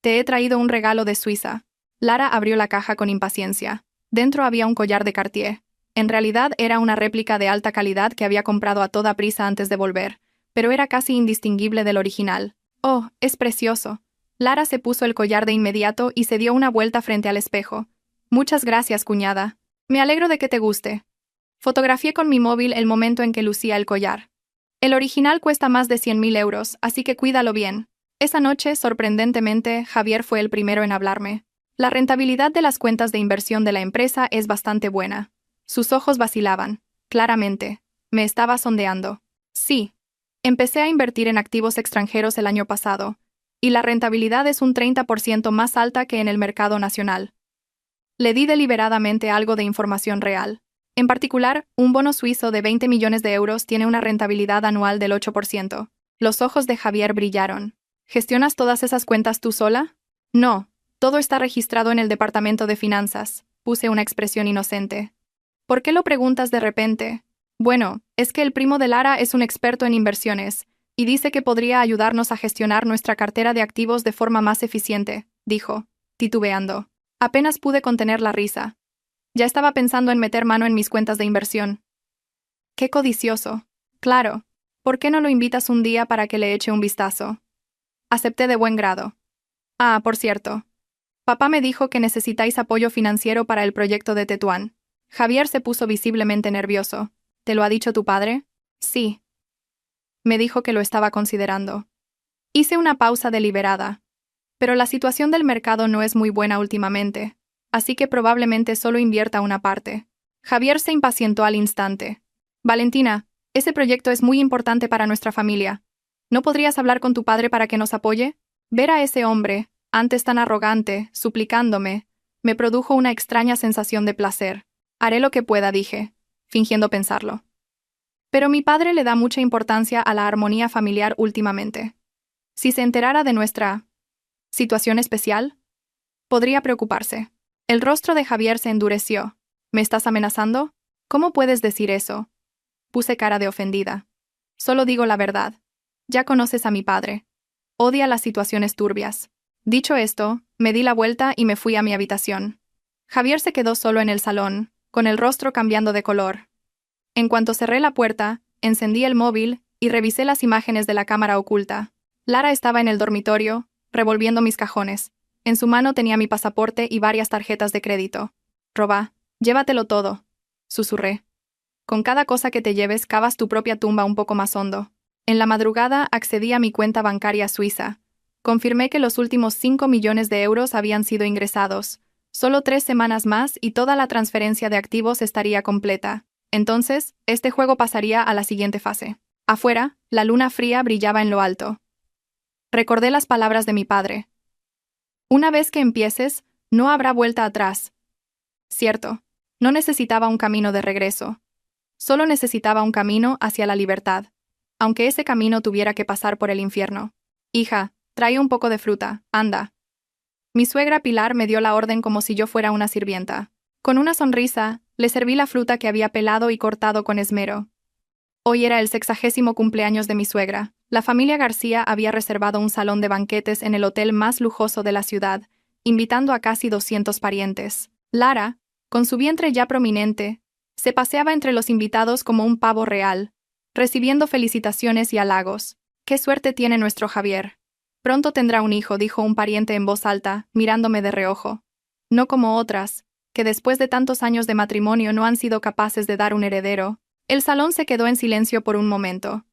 S1: Te he traído un regalo de Suiza. Lara abrió la caja con impaciencia. Dentro había un collar de Cartier. En realidad era una réplica de alta calidad que había comprado a toda prisa antes de volver, pero era casi indistinguible del original. Oh, es precioso. Lara se puso el collar de inmediato y se dio una vuelta frente al espejo. Muchas gracias, cuñada. Me alegro de que te guste. Fotografié con mi móvil el momento en que lucía el collar. El original cuesta más de 100.000 euros, así que cuídalo bien. Esa noche, sorprendentemente, Javier fue el primero en hablarme. La rentabilidad de las cuentas de inversión de la empresa es bastante buena. Sus ojos vacilaban. Claramente. Me estaba sondeando. Sí. Empecé a invertir en activos extranjeros el año pasado, y la rentabilidad es un 30% más alta que en el mercado nacional. Le di deliberadamente algo de información real. En particular, un bono suizo de 20 millones de euros tiene una rentabilidad anual del 8%. Los ojos de Javier brillaron. ¿Gestionas todas esas cuentas tú sola? No. Todo está registrado en el departamento de finanzas. Puse una expresión inocente. ¿Por qué lo preguntas de repente? Bueno, es que el primo de Lara es un experto en inversiones, y dice que podría ayudarnos a gestionar nuestra cartera de activos de forma más eficiente, dijo, titubeando. Apenas pude contener la risa. Ya estaba pensando en meter mano en mis cuentas de inversión. ¡Qué codicioso! Claro. ¿Por qué no lo invitas un día para que le eche un vistazo? Acepté de buen grado. Ah, por cierto. Papá me dijo que necesitáis apoyo financiero para el proyecto de Tetuán. Javier se puso visiblemente nervioso. ¿Te lo ha dicho tu padre? Sí. Me dijo que lo estaba considerando. Hice una pausa deliberada. Pero la situación del mercado no es muy buena últimamente, así que probablemente solo invierta una parte. Javier se impacientó al instante. Valentina, ese proyecto es muy importante para nuestra familia. ¿No podrías hablar con tu padre para que nos apoye? Ver a ese hombre, antes tan arrogante, suplicándome, me produjo una extraña sensación de placer. Haré lo que pueda, dije, fingiendo pensarlo. Pero mi padre le da mucha importancia a la armonía familiar últimamente. Si se enterara de nuestra situación especial, podría preocuparse. El rostro de Javier se endureció. ¿Me estás amenazando? ¿Cómo puedes decir eso? Puse cara de ofendida. Solo digo la verdad. Ya conoces a mi padre. Odia las situaciones turbias. Dicho esto, me di la vuelta y me fui a mi habitación. Javier se quedó solo en el salón, con el rostro cambiando de color. En cuanto cerré la puerta, encendí el móvil y revisé las imágenes de la cámara oculta. Lara estaba en el dormitorio, revolviendo mis cajones. En su mano tenía mi pasaporte y varias tarjetas de crédito. Roba, llévatelo todo, susurré. Con cada cosa que te lleves cavas tu propia tumba un poco más hondo. En la madrugada accedí a mi cuenta bancaria suiza. Confirmé que los últimos 5 millones de euros habían sido ingresados. Solo 3 semanas más y toda la transferencia de activos estaría completa. Entonces, este juego pasaría a la siguiente fase. Afuera, la luna fría brillaba en lo alto. Recordé las palabras de mi padre. Una vez que empieces, no habrá vuelta atrás. Cierto, no necesitaba un camino de regreso. Solo necesitaba un camino hacia la libertad, aunque ese camino tuviera que pasar por el infierno. Hija, trae un poco de fruta, anda. Mi suegra Pilar me dio la orden como si yo fuera una sirvienta. Con una sonrisa, le serví la fruta que había pelado y cortado con esmero. Hoy era el 60º cumpleaños de mi suegra. La familia García había reservado un salón de banquetes en el hotel más lujoso de la ciudad, invitando a casi 200 parientes. Lara, con su vientre ya prominente, se paseaba entre los invitados como un pavo real, recibiendo felicitaciones y halagos. «¡Qué suerte tiene nuestro Javier! Pronto tendrá un hijo», dijo un pariente en voz alta, mirándome de reojo. No como otras, que después de tantos años de matrimonio no han sido capaces de dar un heredero. El salón se quedó en silencio por un momento.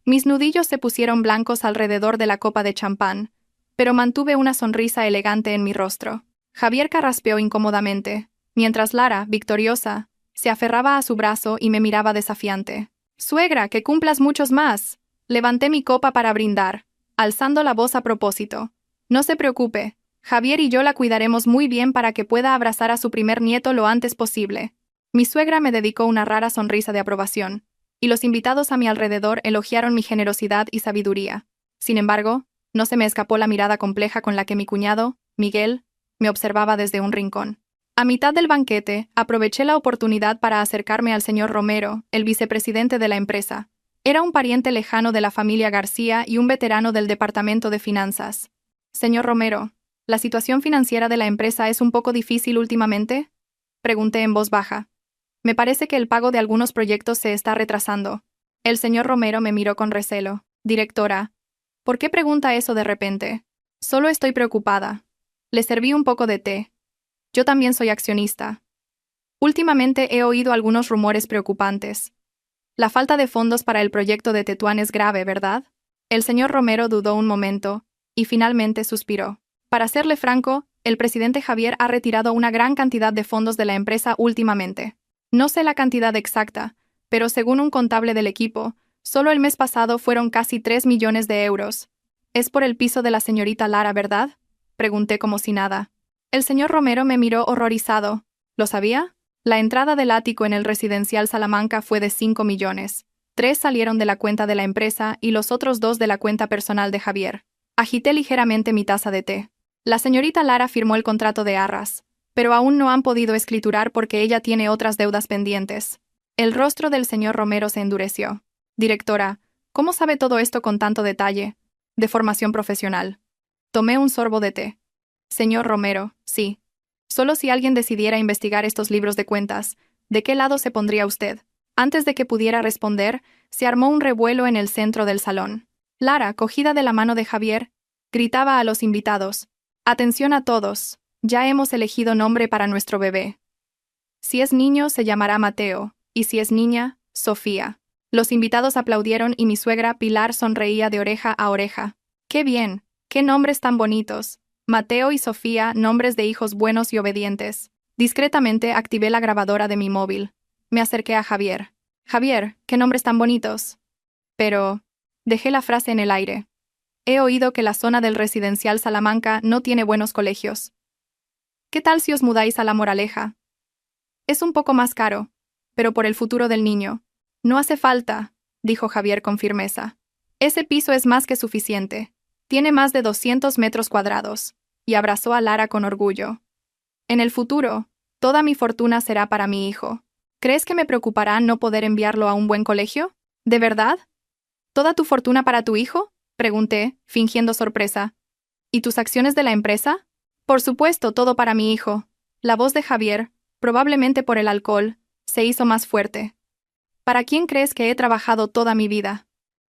S1: Mis nudillos se pusieron blancos alrededor de la copa de champán, pero mantuve una sonrisa elegante en mi rostro. Javier carraspeó incómodamente, mientras Lara, victoriosa, se aferraba a su brazo y me miraba desafiante. «Suegra, que cumplas muchos más». Levanté mi copa para brindar, alzando la voz a propósito. «No se preocupe, Javier y yo la cuidaremos muy bien para que pueda abrazar a su primer nieto lo antes posible». Mi suegra me dedicó una rara sonrisa de aprobación, y los invitados a mi alrededor elogiaron mi generosidad y sabiduría. Sin embargo, no se me escapó la mirada compleja con la que mi cuñado, Miguel, me observaba desde un rincón. A mitad del banquete, aproveché la oportunidad para acercarme al señor Romero, el vicepresidente de la empresa. Era un pariente lejano de la familia García y un veterano del departamento de finanzas. «Señor Romero, ¿la situación financiera de la empresa es un poco difícil últimamente?», pregunté en voz baja. «Me parece que el pago de algunos proyectos se está retrasando». El señor Romero me miró con recelo. «Directora, ¿por qué pregunta eso de repente?» «Solo estoy preocupada». Le serví un poco de té. «Yo también soy accionista. Últimamente he oído algunos rumores preocupantes. La falta de fondos para el proyecto de Tetuán es grave, ¿verdad?». El señor Romero dudó un momento, y finalmente suspiró. «Para serle franco, el presidente Javier ha retirado una gran cantidad de fondos de la empresa últimamente. No sé la cantidad exacta, pero según un contable del equipo, solo el mes pasado fueron casi 3 millones de euros. «¿Es por el piso de la señorita Lara, verdad?», pregunté como si nada. El señor Romero me miró horrorizado. «¿Lo sabía?». La entrada del ático en el residencial Salamanca fue de 5 millones. 3 salieron de la cuenta de la empresa y los otros 2 de la cuenta personal de Javier. Agité ligeramente mi taza de té. La señorita Lara firmó el contrato de arras, pero aún no han podido escriturar porque ella tiene otras deudas pendientes. El rostro del señor Romero se endureció. «Directora, ¿cómo sabe todo esto con tanto detalle?». «De formación profesional». Tomé un sorbo de té. «Señor Romero, sí. Solo si alguien decidiera investigar estos libros de cuentas, ¿de qué lado se pondría usted?». Antes de que pudiera responder, se armó un revuelo en el centro del salón. Lara, cogida de la mano de Javier, gritaba a los invitados: «Atención a todos. Ya hemos elegido nombre para nuestro bebé. Si es niño, se llamará Mateo, y si es niña, Sofía». Los invitados aplaudieron y mi suegra Pilar sonreía de oreja a oreja. «¡Qué bien! ¡Qué nombres tan bonitos! Mateo y Sofía, nombres de hijos buenos y obedientes». Discretamente activé la grabadora de mi móvil. Me acerqué a Javier. «Javier, ¿qué nombres tan bonitos?». «Pero…». Dejé la frase en el aire. «He oído que la zona del residencial Salamanca no tiene buenos colegios. ¿Qué tal si os mudáis a La Moraleja? Es un poco más caro, pero por el futuro del niño». «No hace falta», dijo Javier con firmeza. «Ese piso es más que suficiente. Tiene más de 200 metros cuadrados», y abrazó a Lara con orgullo. «En el futuro, toda mi fortuna será para mi hijo. ¿Crees que me preocupará no poder enviarlo a un buen colegio? ¿De verdad? ¿Toda tu fortuna para tu hijo?», pregunté, fingiendo sorpresa. «¿Y tus acciones de la empresa?». «Por supuesto, todo para mi hijo». La voz de Javier, probablemente por el alcohol, se hizo más fuerte. «¿Para quién crees que he trabajado toda mi vida?».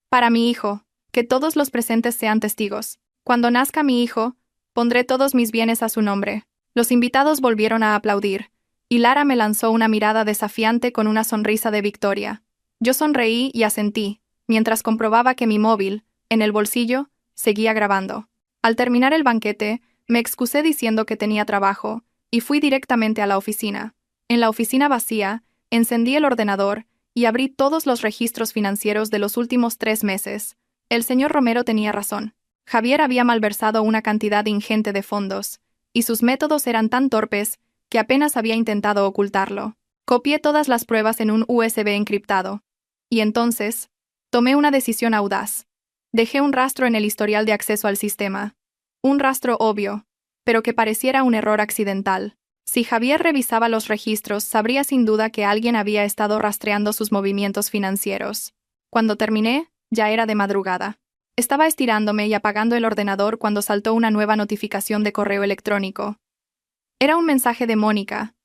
S1: «Para mi hijo. Que todos los presentes sean testigos. Cuando nazca mi hijo, pondré todos mis bienes a su nombre». Los invitados volvieron a aplaudir, y Lara me lanzó una mirada desafiante con una sonrisa de victoria. Yo sonreí y asentí, mientras comprobaba que mi móvil, en el bolsillo, seguía grabando. Al terminar el banquete, me excusé diciendo que tenía trabajo, y fui directamente a la oficina. En la oficina vacía, encendí el ordenador y abrí todos los registros financieros de los últimos 3 meses. El señor Romero tenía razón. Javier había malversado una cantidad ingente de fondos, y sus métodos eran tan torpes que apenas había intentado ocultarlo. Copié todas las pruebas en un USB encriptado. Y entonces, tomé una decisión audaz. Dejé un rastro en el historial de acceso al sistema. Un rastro obvio. pero que pareciera un error accidental. Si Javier revisaba los registros, sabría sin duda que alguien había estado rastreando sus movimientos financieros. Cuando terminé, ya era de madrugada. Estaba estirándome y apagando el ordenador cuando saltó una nueva notificación de correo electrónico. Era un mensaje de Mónica,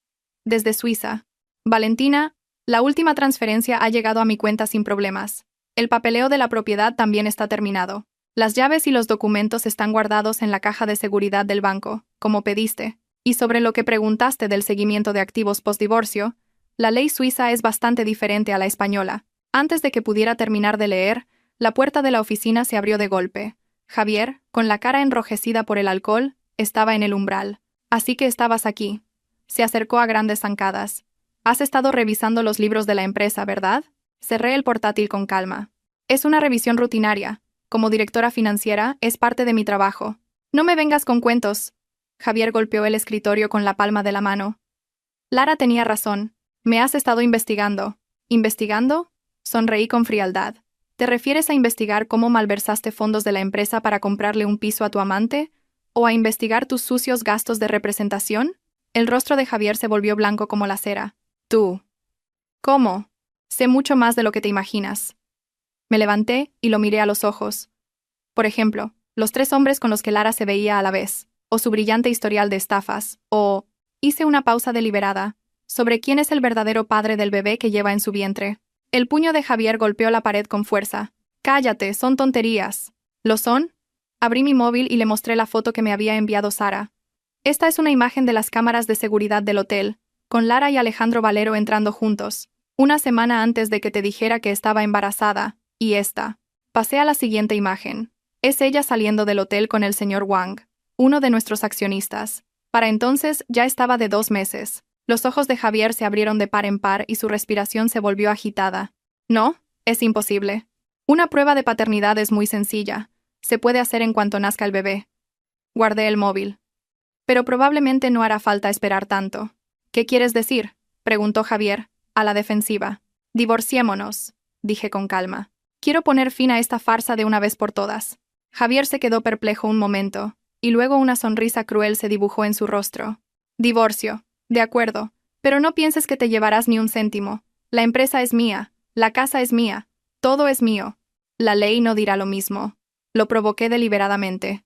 S1: desde Suiza. Valentina, la última transferencia ha llegado a mi cuenta sin problemas. El papeleo de la propiedad también está terminado. Las llaves y los documentos están guardados en la caja de seguridad del banco, como pediste. Y sobre lo que preguntaste del seguimiento de activos postdivorcio, la ley suiza es bastante diferente a la española. Antes de que pudiera terminar de leer, la puerta de la oficina se abrió de golpe. Javier, con la cara enrojecida por el alcohol, estaba en el umbral. Así que estabas aquí. Se acercó a grandes zancadas. Has estado revisando los libros de la empresa, ¿verdad? Cerré el portátil con calma. Es una revisión rutinaria. Como directora financiera, es parte de mi trabajo. No me vengas con cuentos. Javier golpeó el escritorio con la palma de la mano. Lara tenía razón. Me has estado investigando. ¿Investigando? Sonreí con frialdad. ¿Te refieres a investigar cómo malversaste fondos de la empresa para comprarle un piso a tu amante? ¿O a investigar tus sucios gastos de representación? El rostro de Javier se volvió blanco como la cera. Tú. ¿Cómo? Sé mucho más de lo que te imaginas. Me levanté y lo miré a los ojos. Por ejemplo, los 3 hombres con los que Lara se veía a la vez, o su brillante historial de estafas, o... Hice una pausa deliberada, sobre quién es el verdadero padre del bebé que lleva en su vientre. El puño de Javier golpeó la pared con fuerza. Cállate, son tonterías. ¿Lo son? Abrí mi móvil y le mostré la foto que me había enviado Sara. Esta es una imagen de las cámaras de seguridad del hotel, con Lara y Alejandro Valero entrando juntos, una semana antes de que te dijera que estaba embarazada, y esta. Pasé a la siguiente imagen. Es ella saliendo del hotel con el señor Wang, uno de nuestros accionistas. Para entonces ya estaba de 2 meses. Los ojos de Javier se abrieron de par en par y su respiración se volvió agitada. No, es imposible. Una prueba de paternidad es muy sencilla. Se puede hacer en cuanto nazca el bebé. Guardé el móvil. Pero probablemente no hará falta esperar tanto. ¿Qué quieres decir?, preguntó Javier, a la defensiva. Divorciémonos, dije con calma. Quiero poner fin a esta farsa de una vez por todas. Javier se quedó perplejo un momento, y luego una sonrisa cruel se dibujó en su rostro. Divorcio. De acuerdo, pero no pienses que te llevarás ni un céntimo. La empresa es mía, la casa es mía, todo es mío. La ley no dirá lo mismo. Lo provoqué deliberadamente.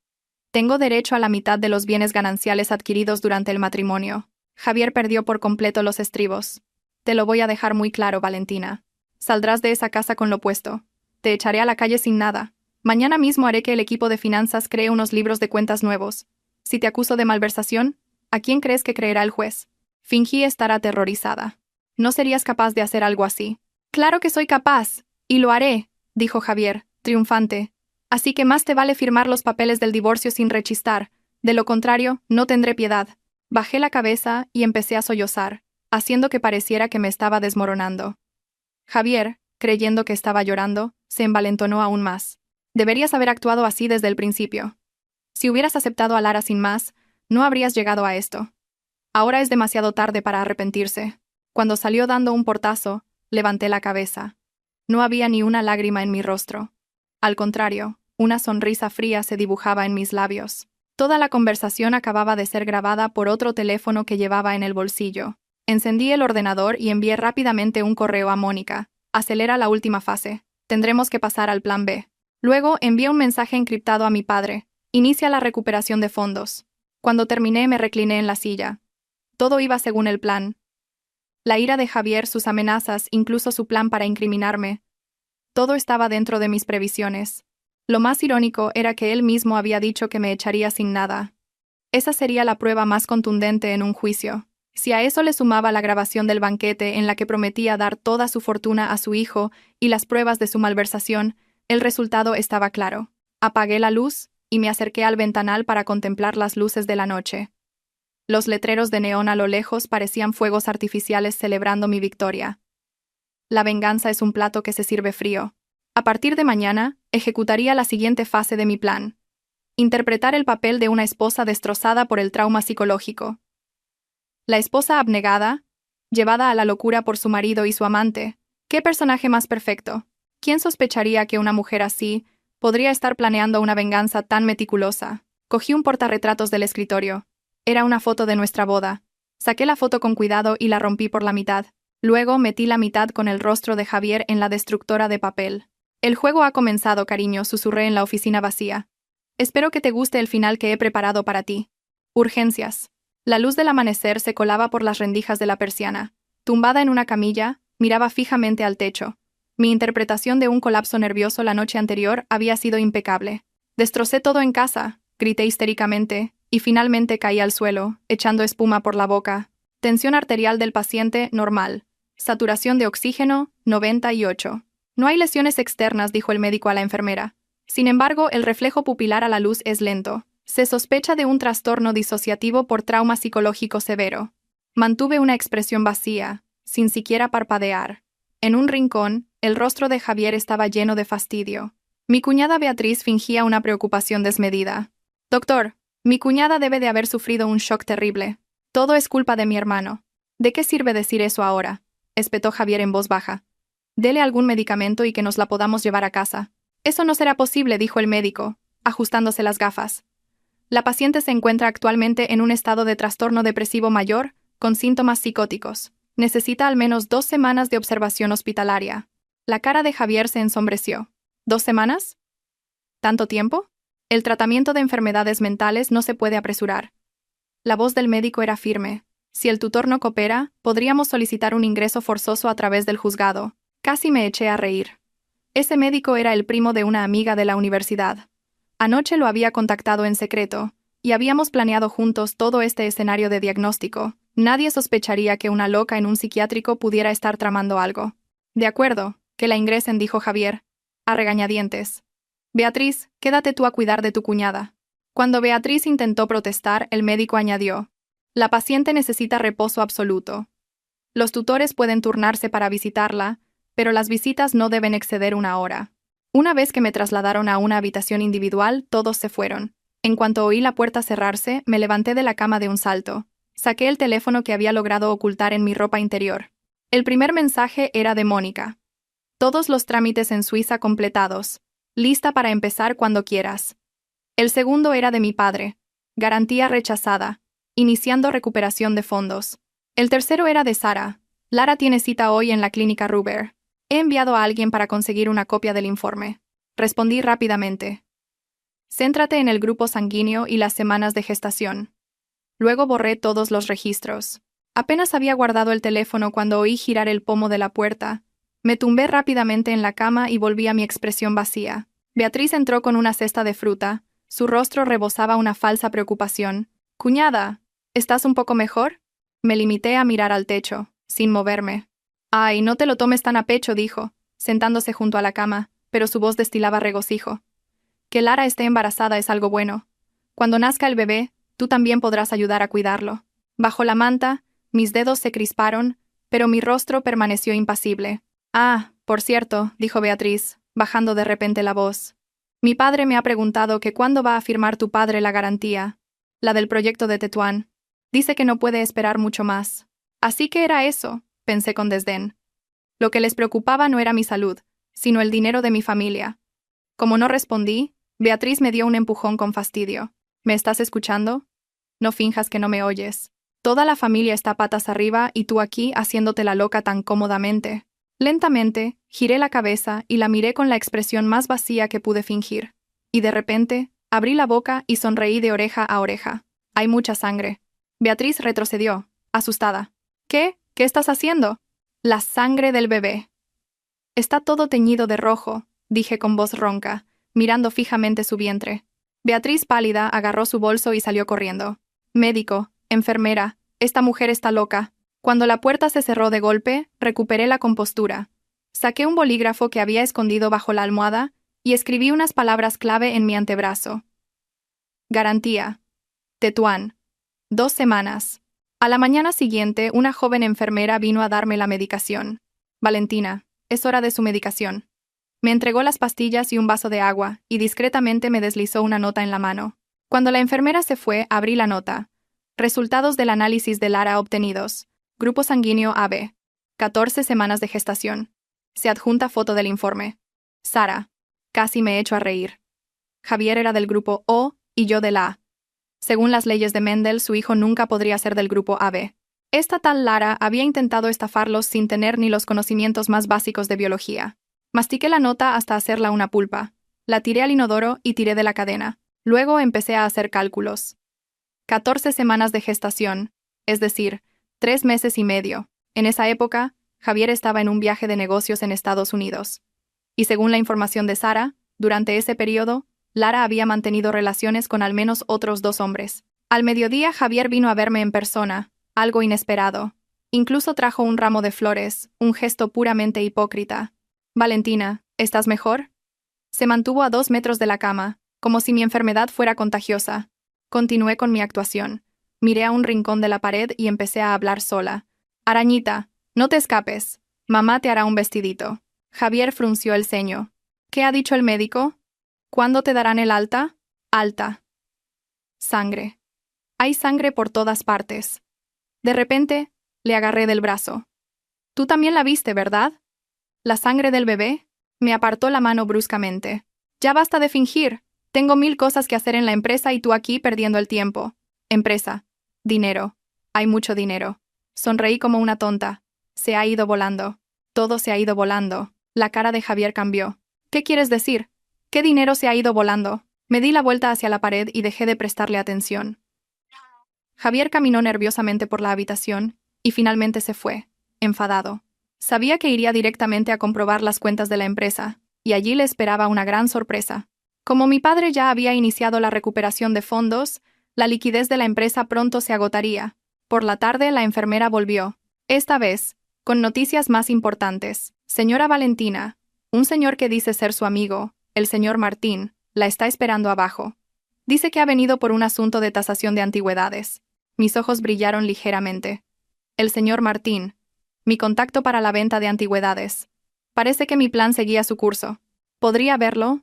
S1: Tengo derecho a la mitad de los bienes gananciales adquiridos durante el matrimonio. Javier perdió por completo los estribos. Te lo voy a dejar muy claro, Valentina. Saldrás de esa casa con lo puesto. Te echaré a la calle sin nada. Mañana mismo haré que el equipo de finanzas cree unos libros de cuentas nuevos. Si te acuso de malversación, ¿a quién crees que creerá el juez? Fingí estar aterrorizada. ¿No serías capaz de hacer algo así? Claro que soy capaz, y lo haré, dijo Javier, triunfante. Así que más te vale firmar los papeles del divorcio sin rechistar. De lo contrario, no tendré piedad. Bajé la cabeza y empecé a sollozar, haciendo que pareciera que me estaba desmoronando. Javier, creyendo que estaba llorando, se envalentonó aún más. Deberías haber actuado así desde el principio. Si hubieras aceptado a Lara sin más, no habrías llegado a esto. Ahora es demasiado tarde para arrepentirse. Cuando salió dando un portazo, levanté la cabeza. No había ni una lágrima en mi rostro. Al contrario, una sonrisa fría se dibujaba en mis labios. Toda la conversación acababa de ser grabada por otro teléfono que llevaba en el bolsillo. Encendí el ordenador y envié rápidamente un correo a Mónica. Acelera la última fase. Tendremos que pasar al plan B. Luego envié un mensaje encriptado a mi padre. Inicia la recuperación de fondos. Cuando terminé me recliné en la silla. Todo iba según el plan. La ira de Javier, sus amenazas, incluso su plan para incriminarme. Todo estaba dentro de mis previsiones. Lo más irónico era que él mismo había dicho que me echaría sin nada. Esa sería la prueba más contundente en un juicio. Si a eso le sumaba la grabación del banquete en la que prometía dar toda su fortuna a su hijo y las pruebas de su malversación, el resultado estaba claro. Apagué la luz y me acerqué al ventanal para contemplar las luces de la noche. Los letreros de neón a lo lejos parecían fuegos artificiales celebrando mi victoria. La venganza es un plato que se sirve frío. A partir de mañana, ejecutaría la siguiente fase de mi plan. Interpretar el papel de una esposa destrozada por el trauma psicológico. La esposa abnegada, llevada a la locura por su marido y su amante. ¿Qué personaje más perfecto? ¿Quién sospecharía que una mujer así podría estar planeando una venganza tan meticulosa? Cogí un portarretratos del escritorio. Era una foto de nuestra boda. Saqué la foto con cuidado y la rompí por la mitad. Luego metí la mitad con el rostro de Javier en la destructora de papel. El juego ha comenzado, cariño, susurré en la oficina vacía. Espero que te guste el final que he preparado para ti. Urgencias. La luz del amanecer se colaba por las rendijas de la persiana. Tumbada en una camilla, miraba fijamente al techo. Mi interpretación de un colapso nervioso la noche anterior había sido impecable. Destrocé todo en casa, grité histéricamente, y finalmente caí al suelo, echando espuma por la boca. Tensión arterial del paciente, normal. Saturación de oxígeno, 98. No hay lesiones externas, dijo el médico a la enfermera. Sin embargo, el reflejo pupilar a la luz es lento. Se sospecha de un trastorno disociativo por trauma psicológico severo. Mantuve una expresión vacía, sin siquiera parpadear. En un rincón, el rostro de Javier estaba lleno de fastidio. Mi cuñada Beatriz fingía una preocupación desmedida. Doctor, mi cuñada debe de haber sufrido un shock terrible. Todo es culpa de mi hermano. ¿De qué sirve decir eso ahora?, espetó Javier en voz baja. Dele algún medicamento y que nos la podamos llevar a casa. Eso no será posible, dijo el médico, ajustándose las gafas. La paciente se encuentra actualmente en un estado de trastorno depresivo mayor, con síntomas psicóticos. Necesita al menos 2 semanas de observación hospitalaria. La cara de Javier se ensombreció. ¿2 semanas? ¿Tanto tiempo? El tratamiento de enfermedades mentales no se puede apresurar. La voz del médico era firme. Si el tutor no coopera, podríamos solicitar un ingreso forzoso a través del juzgado. Casi me eché a reír. Ese médico era el primo de una amiga de la universidad. Anoche lo había contactado en secreto, y habíamos planeado juntos todo este escenario de diagnóstico. Nadie sospecharía que una loca en un psiquiátrico pudiera estar tramando algo. De acuerdo, que la ingresen, dijo Javier, a regañadientes. Beatriz, quédate tú a cuidar de tu cuñada. Cuando Beatriz intentó protestar, el médico añadió: la paciente necesita reposo absoluto. Los tutores pueden turnarse para visitarla, pero las visitas no deben exceder 1 hora. Una vez que me trasladaron a una habitación individual, todos se fueron. En cuanto oí la puerta cerrarse, me levanté de la cama de un salto. Saqué el teléfono que había logrado ocultar en mi ropa interior. El primer mensaje era de Mónica. Todos los trámites en Suiza completados. Lista para empezar cuando quieras. El segundo era de mi padre. Garantía rechazada. Iniciando recuperación de fondos. El tercero era de Sara. Lara tiene cita hoy en la clínica Ruber. He enviado a alguien para conseguir una copia del informe. Respondí rápidamente. Céntrate en el grupo sanguíneo y las semanas de gestación. Luego borré todos los registros. Apenas había guardado el teléfono cuando oí girar el pomo de la puerta. Me tumbé rápidamente en la cama y volví a mi expresión vacía. Beatriz entró con una cesta de fruta. Su rostro rebosaba una falsa preocupación. «Cuñada, ¿estás un poco mejor?» Me limité a mirar al techo, sin moverme. «Ay, no te lo tomes tan a pecho», dijo, sentándose junto a la cama, pero su voz destilaba regocijo. «Que Lara esté embarazada es algo bueno. Cuando nazca el bebé, tú también podrás ayudar a cuidarlo». Bajo la manta, mis dedos se crisparon, pero mi rostro permaneció impasible. «Ah, por cierto», dijo Beatriz, bajando de repente la voz. «Mi padre me ha preguntado que cuándo va a firmar tu padre la garantía, la del proyecto de Tetuán. Dice que no puede esperar mucho más». «Así que era eso», pensé con desdén. Lo que les preocupaba no era mi salud, sino el dinero de mi familia. Como no respondí, Beatriz me dio un empujón con fastidio. «¿Me estás escuchando? No finjas que no me oyes. Toda la familia está patas arriba y tú aquí haciéndote la loca tan cómodamente». Lentamente, giré la cabeza y la miré con la expresión más vacía que pude fingir. Y de repente, abrí la boca y sonreí de oreja a oreja. «Hay mucha sangre». Beatriz retrocedió, asustada. «¿Qué? ¿Qué estás haciendo?» «La sangre del bebé». «Está todo teñido de rojo», dije con voz ronca, mirando fijamente su vientre. Beatriz, pálida, agarró su bolso y salió corriendo. «Médico, enfermera, esta mujer está loca». Cuando la puerta se cerró de golpe, recuperé la compostura. Saqué un bolígrafo que había escondido bajo la almohada y escribí unas palabras clave en mi antebrazo. Garantía. Tetuán. 2 semanas. A la mañana siguiente, una joven enfermera vino a darme la medicación. «Valentina, es hora de su medicación». Me entregó las pastillas y un vaso de agua, y discretamente me deslizó una nota en la mano. Cuando la enfermera se fue, abrí la nota. Resultados del análisis de Lara obtenidos. Grupo sanguíneo AB. 14 semanas de gestación. Se adjunta foto del informe. Sara. Casi me echo a reír. Javier era del grupo O y yo del A. Según las leyes de Mendel, su hijo nunca podría ser del grupo AB. Esta tal Lara había intentado estafarlos sin tener ni los conocimientos más básicos de biología. Mastiqué la nota hasta hacerla una pulpa. La tiré al inodoro y tiré de la cadena. Luego empecé a hacer cálculos. 14 semanas de gestación, es decir, 3 meses y medio. En esa época, Javier estaba en un viaje de negocios en Estados Unidos. Y según la información de Sara, durante ese periodo, Lara había mantenido relaciones con al menos otros 2 hombres. Al mediodía Javier vino a verme en persona, algo inesperado. Incluso trajo un ramo de flores, un gesto puramente hipócrita. «Valentina, ¿estás mejor?» Se mantuvo a 2 metros de la cama, como si mi enfermedad fuera contagiosa. Continué con mi actuación. Miré a un rincón de la pared y empecé a hablar sola. «Arañita, no te escapes. Mamá te hará un vestidito». Javier frunció el ceño. «¿Qué ha dicho el médico? ¿Cuándo te darán el alta?» «Alta». Sangre. Hay sangre por todas partes. De repente, le agarré del brazo. «Tú también la viste, ¿verdad? ¿La sangre del bebé?» Me apartó la mano bruscamente. «Ya basta de fingir. Tengo 1000 cosas que hacer en la empresa y tú aquí perdiendo el tiempo». «Empresa. Dinero. Hay mucho dinero». Sonreí como una tonta. Se ha ido volando. Todo se ha ido volando. La cara de Javier cambió. «¿Qué quieres decir? ¿Qué dinero se ha ido volando?» Me di la vuelta hacia la pared y dejé de prestarle atención. Javier caminó nerviosamente por la habitación y finalmente se fue, enfadado. Sabía que iría directamente a comprobar las cuentas de la empresa, y allí le esperaba una gran sorpresa. Como mi padre ya había iniciado la recuperación de fondos, la liquidez de la empresa pronto se agotaría. Por la tarde la enfermera volvió. Esta vez, con noticias más importantes. «Señora Valentina, un señor que dice ser su amigo, el señor Martín, la está esperando abajo. Dice que ha venido por un asunto de tasación de antigüedades». Mis ojos brillaron ligeramente. «El señor Martín. Mi contacto para la venta de antigüedades. Parece que mi plan seguía su curso. ¿Podría verlo?»,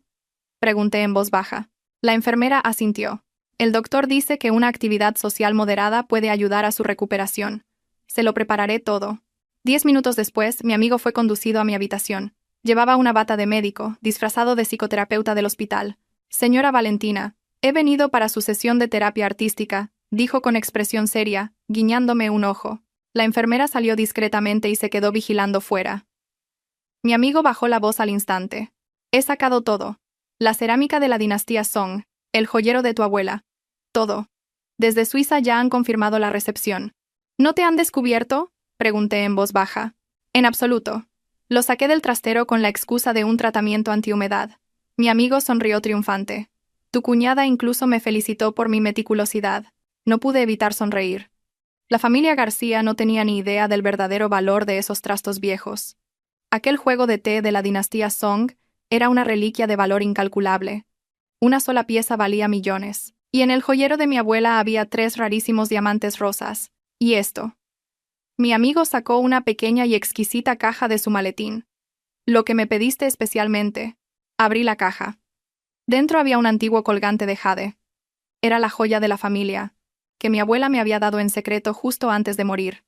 S1: pregunté en voz baja. La enfermera asintió. «El doctor dice que una actividad social moderada puede ayudar a su recuperación. Se lo prepararé todo». 10 minutos después, mi amigo fue conducido a mi habitación. Llevaba una bata de médico, disfrazado de psicoterapeuta del hospital. «Señora Valentina, he venido para su sesión de terapia artística», dijo con expresión seria, guiñándome un ojo. La enfermera salió discretamente y se quedó vigilando fuera. Mi amigo bajó la voz al instante. «He sacado todo. La cerámica de la dinastía Song, el joyero de tu abuela. Todo. Desde Suiza ya han confirmado la recepción». «¿No te han descubierto?», pregunté en voz baja. «En absoluto. Lo saqué del trastero con la excusa de un tratamiento antihumedad». Mi amigo sonrió triunfante. «Tu cuñada incluso me felicitó por mi meticulosidad». No pude evitar sonreír. La familia García no tenía ni idea del verdadero valor de esos trastos viejos. Aquel juego de té de la dinastía Song era una reliquia de valor incalculable. Una sola pieza valía millones. Y en el joyero de mi abuela había 3 rarísimos diamantes rosas. Y esto. Mi amigo sacó una pequeña y exquisita caja de su maletín. «Lo que me pediste especialmente». Abrí la caja. Dentro había un antiguo colgante de jade. Era la joya de la familia, que mi abuela me había dado en secreto justo antes de morir.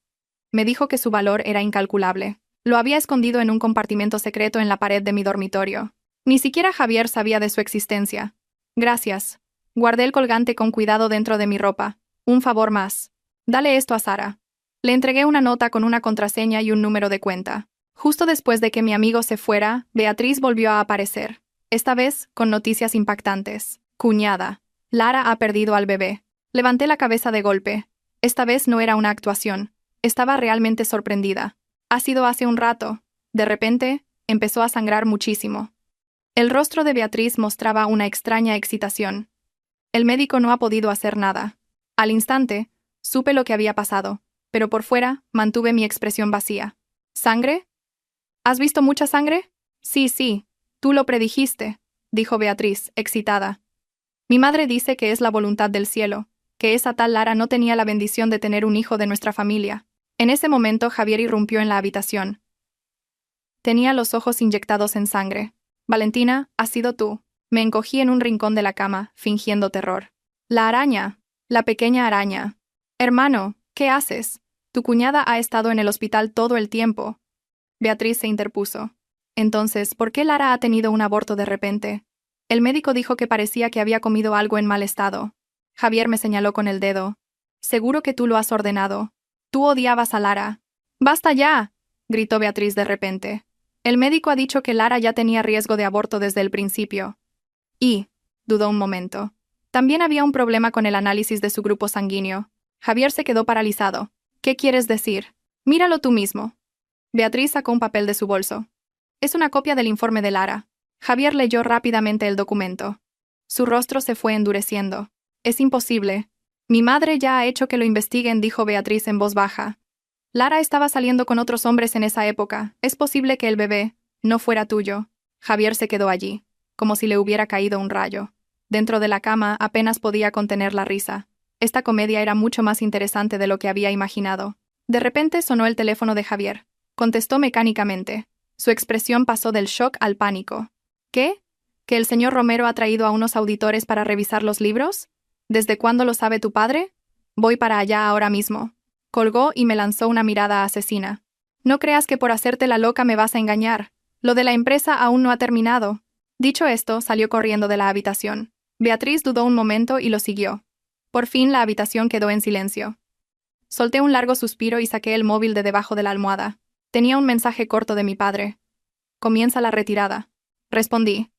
S1: Me dijo que su valor era incalculable. Lo había escondido en un compartimento secreto en la pared de mi dormitorio. Ni siquiera Javier sabía de su existencia. «Gracias». Guardé el colgante con cuidado dentro de mi ropa. «Un favor más. Dale esto a Sara». Le entregué una nota con una contraseña y un número de cuenta. Justo después de que mi amigo se fuera, Beatriz volvió a aparecer. Esta vez, con noticias impactantes. «Cuñada, Lara ha perdido al bebé». Levanté la cabeza de golpe. Esta vez no era una actuación. Estaba realmente sorprendida. «Ha sido hace un rato». De repente, empezó a sangrar muchísimo. El rostro de Beatriz mostraba una extraña excitación. «El médico no ha podido hacer nada». Al instante, supe lo que había pasado, pero por fuera mantuve mi expresión vacía. «¿Sangre? ¿Has visto mucha sangre?» Sí, tú lo predijiste», dijo Beatriz, excitada. «Mi madre dice que es la voluntad del cielo, que esa tal Lara no tenía la bendición de tener un hijo de nuestra familia». En ese momento Javier irrumpió en la habitación. Tenía los ojos inyectados en sangre. «Valentina, has sido tú». Me encogí en un rincón de la cama, fingiendo terror. «La araña. La pequeña araña». «Hermano, ¿qué haces? Tu cuñada ha estado en el hospital todo el tiempo». Beatriz se interpuso. «Entonces, ¿por qué Lara ha tenido un aborto de repente?» El médico dijo que parecía que había comido algo en mal estado. Javier me señaló con el dedo. Seguro que tú lo has ordenado. Tú odiabas a Lara. ¡Basta ya!, gritó Beatriz de repente. El médico ha dicho que Lara ya tenía riesgo de aborto desde el principio. Y, dudó un momento. También había un problema con el análisis de su grupo sanguíneo. Javier se quedó paralizado. ¿Qué quieres decir? Míralo tú mismo. Beatriz sacó un papel de su bolso. Es una copia del informe de Lara. Javier leyó rápidamente el documento. Su rostro se fue endureciendo. Es imposible. Mi madre ya ha hecho que lo investiguen, dijo Beatriz en voz baja. Lara estaba saliendo con otros hombres en esa época. Es posible que el bebé no fuera tuyo. Javier se quedó allí, como si le hubiera caído un rayo. Dentro de la cama apenas podía contener la risa. Esta comedia era mucho más interesante de lo que había imaginado. De repente sonó el teléfono de Javier. Contestó mecánicamente. Su expresión pasó del shock al pánico. ¿Qué? ¿Que el señor Romero ha traído a unos auditores para revisar los libros? ¿Desde cuándo lo sabe tu padre? Voy para allá ahora mismo. Colgó y me lanzó una mirada asesina. No creas que por hacerte la loca me vas a engañar. Lo de la empresa aún no ha terminado. Dicho esto, salió corriendo de la habitación. Beatriz dudó un momento y lo siguió. Por fin la habitación quedó en silencio. Solté un largo suspiro y saqué el móvil de debajo de la almohada. Tenía un mensaje corto de mi padre. Comienza la retirada. Respondí.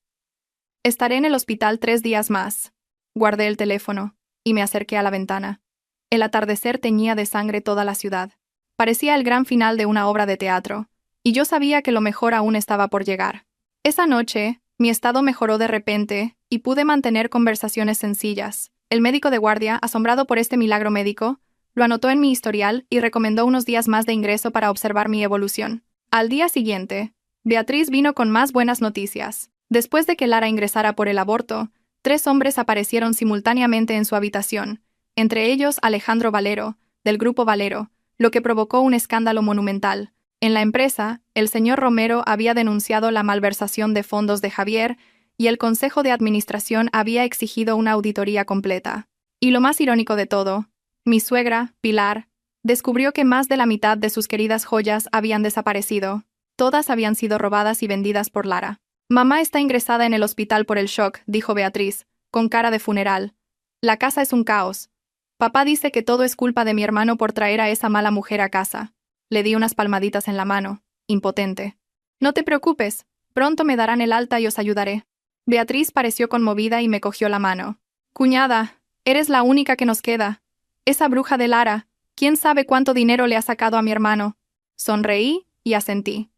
S1: Estaré en el hospital 3 días más. Guardé el teléfono y me acerqué a la ventana. El atardecer teñía de sangre toda la ciudad. Parecía el gran final de una obra de teatro, y yo sabía que lo mejor aún estaba por llegar. Esa noche, mi estado mejoró de repente y pude mantener conversaciones sencillas. El médico de guardia, asombrado por este milagro médico, lo anotó en mi historial y recomendó unos días más de ingreso para observar mi evolución. Al día siguiente, Beatriz vino con más buenas noticias. Después de que Lara ingresara por el aborto, 3 hombres aparecieron simultáneamente en su habitación, entre ellos Alejandro Valero, del Grupo Valero, lo que provocó un escándalo monumental. En la empresa, el señor Romero había denunciado la malversación de fondos de Javier y el Consejo de Administración había exigido una auditoría completa. Y lo más irónico de todo, mi suegra, Pilar, descubrió que más de la mitad de sus queridas joyas habían desaparecido. Todas habían sido robadas y vendidas por Lara. Mamá está ingresada en el hospital por el shock, dijo Beatriz, con cara de funeral. La casa es un caos. Papá dice que todo es culpa de mi hermano por traer a esa mala mujer a casa. Le di unas palmaditas en la mano, impotente. No te preocupes, pronto me darán el alta y os ayudaré. Beatriz pareció conmovida y me cogió la mano. Cuñada, eres la única que nos queda. Esa bruja de Lara, ¿quién sabe cuánto dinero le ha sacado a mi hermano? Sonreí y asentí.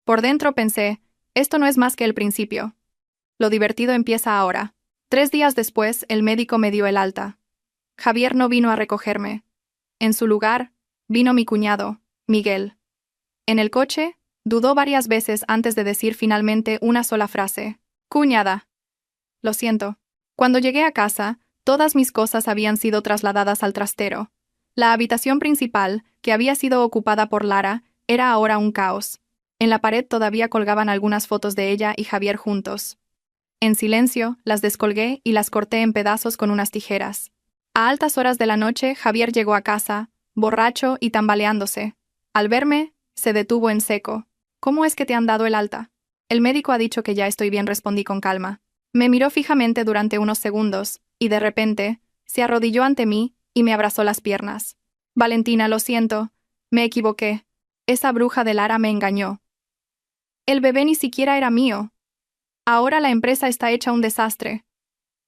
S1: Por dentro pensé, esto no es más que el principio. Lo divertido empieza ahora. 3 días después, el médico me dio el alta. Javier no vino a recogerme. En su lugar, vino mi cuñado, Miguel. En el coche, dudó varias veces antes de decir finalmente una sola frase. Cuñada. Lo siento. Cuando llegué a casa, todas mis cosas habían sido trasladadas al trastero. La habitación principal, que había sido ocupada por Lara, era ahora un caos. En la pared todavía colgaban algunas fotos de ella y Javier juntos. En silencio, las descolgué y las corté en pedazos con unas tijeras. A altas horas de la noche, Javier llegó a casa, borracho y tambaleándose. Al verme, se detuvo en seco. ¿Cómo es que te han dado el alta? El médico ha dicho que ya estoy bien, respondí con calma. Me miró fijamente durante unos segundos, y de repente, se arrodilló ante mí y me abrazó las piernas. Valentina, lo siento. Me equivoqué. Esa bruja de Lara me engañó. El bebé ni siquiera era mío. Ahora la empresa está hecha un desastre.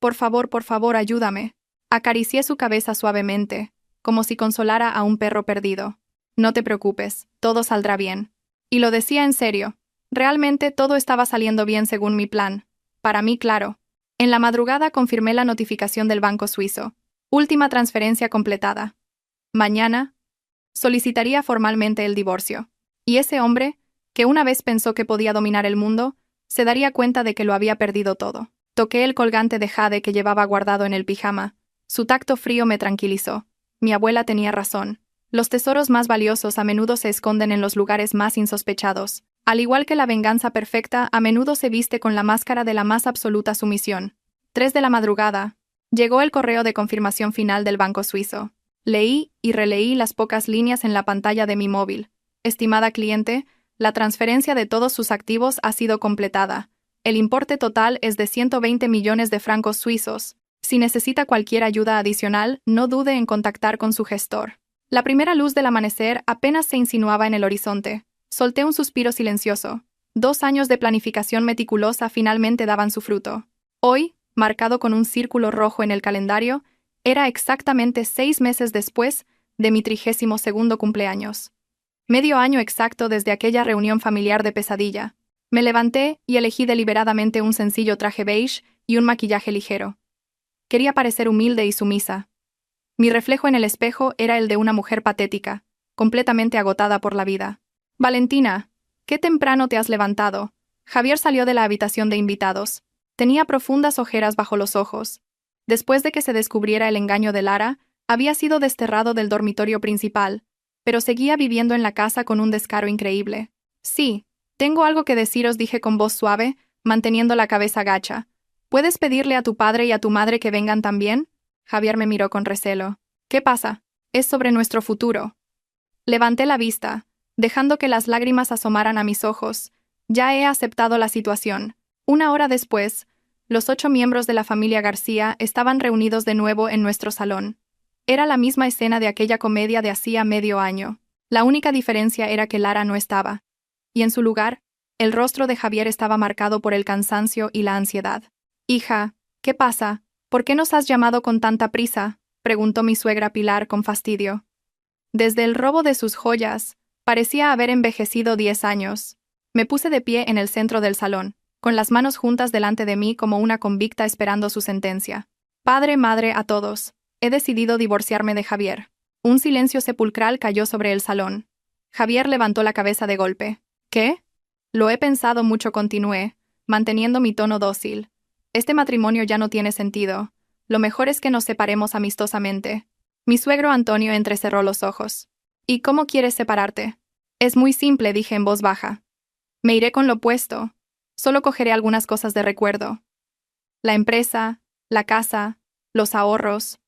S1: Por favor, ayúdame. Acaricié su cabeza suavemente, como si consolara a un perro perdido. No te preocupes, todo saldrá bien. Y lo decía en serio. Realmente todo estaba saliendo bien según mi plan. Para mí, claro. En la madrugada confirmé la notificación del banco suizo. Última transferencia completada. Mañana solicitaría formalmente el divorcio. Y ese hombre, que una vez pensó que podía dominar el mundo, se daría cuenta de que lo había perdido todo. Toqué el colgante de jade que llevaba guardado en el pijama. Su tacto frío me tranquilizó. Mi abuela tenía razón. Los tesoros más valiosos a menudo se esconden en los lugares más insospechados. Al igual que la venganza perfecta, a menudo se viste con la máscara de la más absoluta sumisión. 3 de la madrugada. Llegó el correo de confirmación final del banco suizo. Leí y releí las pocas líneas en la pantalla de mi móvil. Estimada cliente, la transferencia de todos sus activos ha sido completada. El importe total es de 120 millones de francos suizos. Si necesita cualquier ayuda adicional, no dude en contactar con su gestor. La primera luz del amanecer apenas se insinuaba en el horizonte. Solté un suspiro silencioso. 2 años de planificación meticulosa finalmente daban su fruto. Hoy, marcado con un círculo rojo en el calendario, era exactamente 6 meses después de mi 32º cumpleaños. Medio año exacto desde aquella reunión familiar de pesadilla. Me levanté y elegí deliberadamente un sencillo traje beige y un maquillaje ligero. Quería parecer humilde y sumisa. Mi reflejo en el espejo era el de una mujer patética, completamente agotada por la vida. «Valentina, qué temprano te has levantado». Javier salió de la habitación de invitados. Tenía profundas ojeras bajo los ojos. Después de que se descubriera el engaño de Lara, había sido desterrado del dormitorio principal, pero seguía viviendo en la casa con un descaro increíble. «Sí, tengo algo que deciros», dije con voz suave, manteniendo la cabeza gacha. «¿Puedes pedirle a tu padre y a tu madre que vengan también?» Javier me miró con recelo. «¿Qué pasa? Es sobre nuestro futuro». Levanté la vista, dejando que las lágrimas asomaran a mis ojos. Ya he aceptado la situación. 1 hora después, los 8 miembros de la familia García estaban reunidos de nuevo en nuestro salón. Era la misma escena de aquella comedia de hacía medio año. La única diferencia era que Lara no estaba. Y en su lugar, el rostro de Javier estaba marcado por el cansancio y la ansiedad. «Hija, ¿qué pasa? ¿Por qué nos has llamado con tanta prisa?», preguntó mi suegra Pilar con fastidio. Desde el robo de sus joyas, parecía haber envejecido 10 años. Me puse de pie en el centro del salón, con las manos juntas delante de mí como una convicta esperando su sentencia. «Padre, madre, a todos. He decidido divorciarme de Javier». Un silencio sepulcral cayó sobre el salón. Javier levantó la cabeza de golpe. «¿Qué?» «Lo he pensado mucho», continué, manteniendo mi tono dócil. «Este matrimonio ya no tiene sentido. Lo mejor es que nos separemos amistosamente». Mi suegro Antonio entrecerró los ojos. «¿Y cómo quieres separarte?» «Es muy simple», dije en voz baja. «Me iré con lo puesto. Solo cogeré algunas cosas de recuerdo. La empresa, la casa, los ahorros.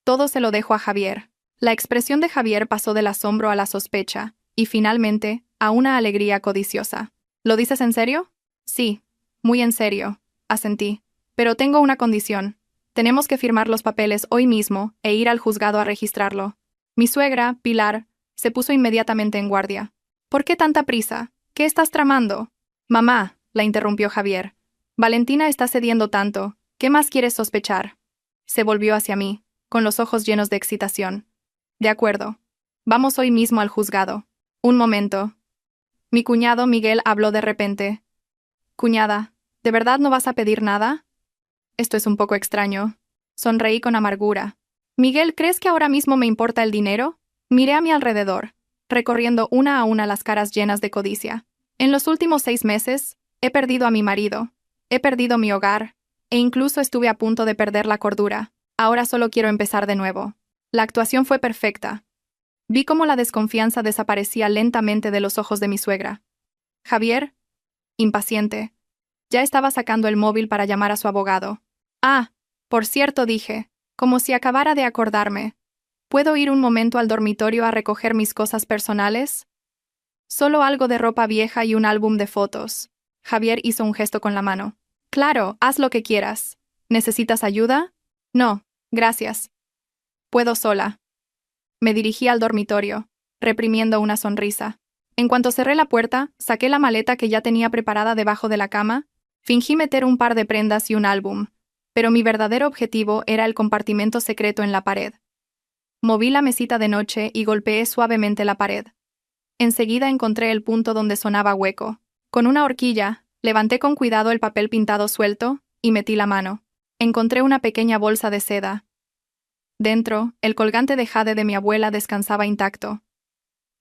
S1: Todo se lo dejo a Javier». La expresión de Javier pasó del asombro a la sospecha, y finalmente, a una alegría codiciosa. «¿Lo dices en serio?» «Sí, muy en serio», asentí. «Pero tengo una condición. Tenemos que firmar los papeles hoy mismo e ir al juzgado a registrarlo». Mi suegra, Pilar, se puso inmediatamente en guardia. «¿Por qué tanta prisa? ¿Qué estás tramando?» «Mamá», la interrumpió Javier. «Valentina está cediendo tanto. ¿Qué más quieres sospechar?» Se volvió hacia mí, con los ojos llenos de excitación. «De acuerdo. Vamos hoy mismo al juzgado». «Un momento». Mi cuñado Miguel habló de repente. «Cuñada, ¿de verdad no vas a pedir nada?» «Esto es un poco extraño». Sonreí con amargura. «Miguel, ¿crees que ahora mismo me importa el dinero?» Miré a mi alrededor, recorriendo una a una las caras llenas de codicia. En los últimos 6 meses, he perdido a mi marido, he perdido mi hogar, e incluso estuve a punto de perder la cordura. Ahora solo quiero empezar de nuevo. La actuación fue perfecta. Vi cómo la desconfianza desaparecía lentamente de los ojos de mi suegra. Javier, impaciente, ya estaba sacando el móvil para llamar a su abogado. «Ah, por cierto», dije, como si acabara de acordarme. «¿Puedo ir un momento al dormitorio a recoger mis cosas personales?» «Solo algo de ropa vieja y un álbum de fotos». Javier hizo un gesto con la mano. «Claro, haz lo que quieras. ¿Necesitas ayuda?» «No, gracias. Puedo sola». Me dirigí al dormitorio, reprimiendo una sonrisa. En cuanto cerré la puerta, saqué la maleta que ya tenía preparada debajo de la cama, fingí meter un par de prendas y un álbum, pero mi verdadero objetivo era el compartimento secreto en la pared. Moví la mesita de noche y golpeé suavemente la pared. Enseguida encontré el punto donde sonaba hueco. Con una horquilla, levanté con cuidado el papel pintado suelto y metí la mano. Encontré una pequeña bolsa de seda. Dentro, el colgante de jade de mi abuela descansaba intacto.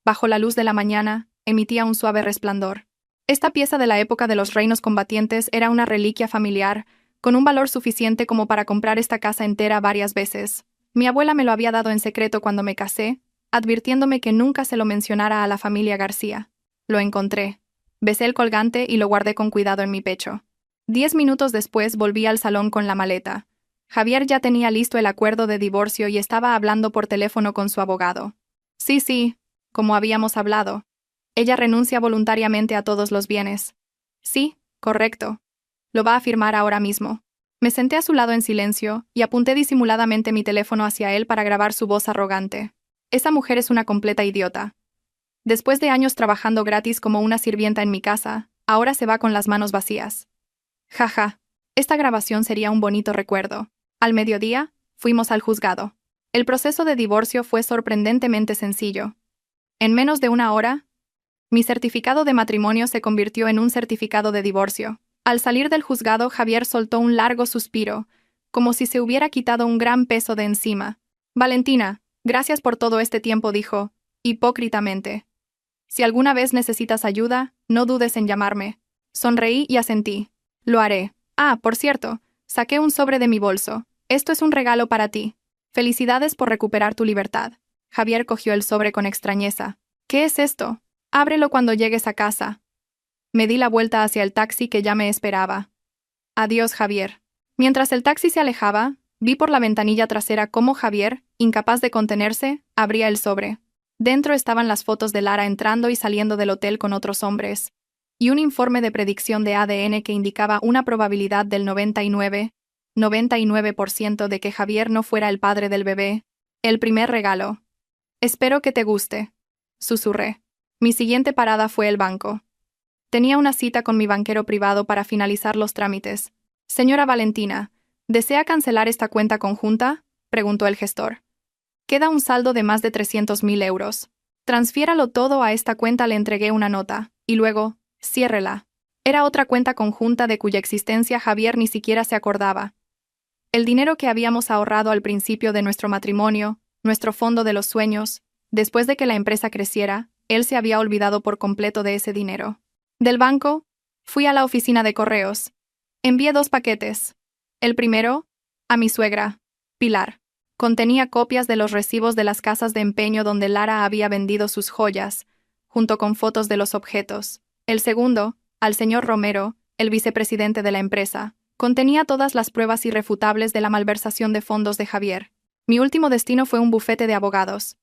S1: Bajo la luz de la mañana, emitía un suave resplandor. Esta pieza de la época de los reinos combatientes era una reliquia familiar, con un valor suficiente como para comprar esta casa entera varias veces. Mi abuela me lo había dado en secreto cuando me casé, advirtiéndome que nunca se lo mencionara a la familia García. Lo encontré. Besé el colgante y lo guardé con cuidado en mi pecho. 10 minutos después volví al salón con la maleta. Javier ya tenía listo el acuerdo de divorcio y estaba hablando por teléfono con su abogado. Sí, como habíamos hablado. Ella renuncia voluntariamente a todos los bienes. Sí, correcto. Lo va a firmar ahora mismo. Me senté a su lado en silencio y apunté disimuladamente mi teléfono hacia él para grabar su voz arrogante. Esa mujer es una completa idiota. Después de años trabajando gratis como una sirvienta en mi casa, ahora se va con las manos vacías. Jaja. Esta grabación sería un bonito recuerdo. Al mediodía, fuimos al juzgado. El proceso de divorcio fue sorprendentemente sencillo. En menos de una hora, mi certificado de matrimonio se convirtió en un certificado de divorcio. Al salir del juzgado, Javier soltó un largo suspiro, como si se hubiera quitado un gran peso de encima. Valentina, gracias por todo este tiempo, dijo, hipócritamente. Si alguna vez necesitas ayuda, no dudes en llamarme. Sonreí y asentí. Lo haré. Ah, por cierto, saqué un sobre de mi bolso. Esto es un regalo para ti. Felicidades por recuperar tu libertad. Javier cogió el sobre con extrañeza. ¿Qué es esto? Ábrelo cuando llegues a casa. Me di la vuelta hacia el taxi que ya me esperaba. Adiós, Javier. Mientras el taxi se alejaba, vi por la ventanilla trasera cómo Javier, incapaz de contenerse, abría el sobre. Dentro estaban las fotos de Lara entrando y saliendo del hotel con otros hombres, y un informe de predicción de ADN que indicaba una probabilidad del 99% de que Javier no fuera el padre del bebé. El primer regalo. Espero que te guste. Susurré. Mi siguiente parada fue el banco. Tenía una cita con mi banquero privado para finalizar los trámites. Señora Valentina, ¿desea cancelar esta cuenta conjunta?, preguntó el gestor. Queda un saldo de más de 300.000 euros. Transfiéralo todo a esta cuenta, le entregué una nota, y luego, ciérrela. Era otra cuenta conjunta de cuya existencia Javier ni siquiera se acordaba. El dinero que habíamos ahorrado al principio de nuestro matrimonio, nuestro fondo de los sueños, después de que la empresa creciera, él se había olvidado por completo de ese dinero. Del banco, fui a la oficina de correos. Envié 2 paquetes. El primero, a mi suegra, Pilar. Contenía copias de los recibos de las casas de empeño donde Lara había vendido sus joyas, junto con fotos de los objetos. El segundo, al señor Romero, el vicepresidente de la empresa, contenía todas las pruebas irrefutables de la malversación de fondos de Javier. Mi último destino fue un bufete de abogados.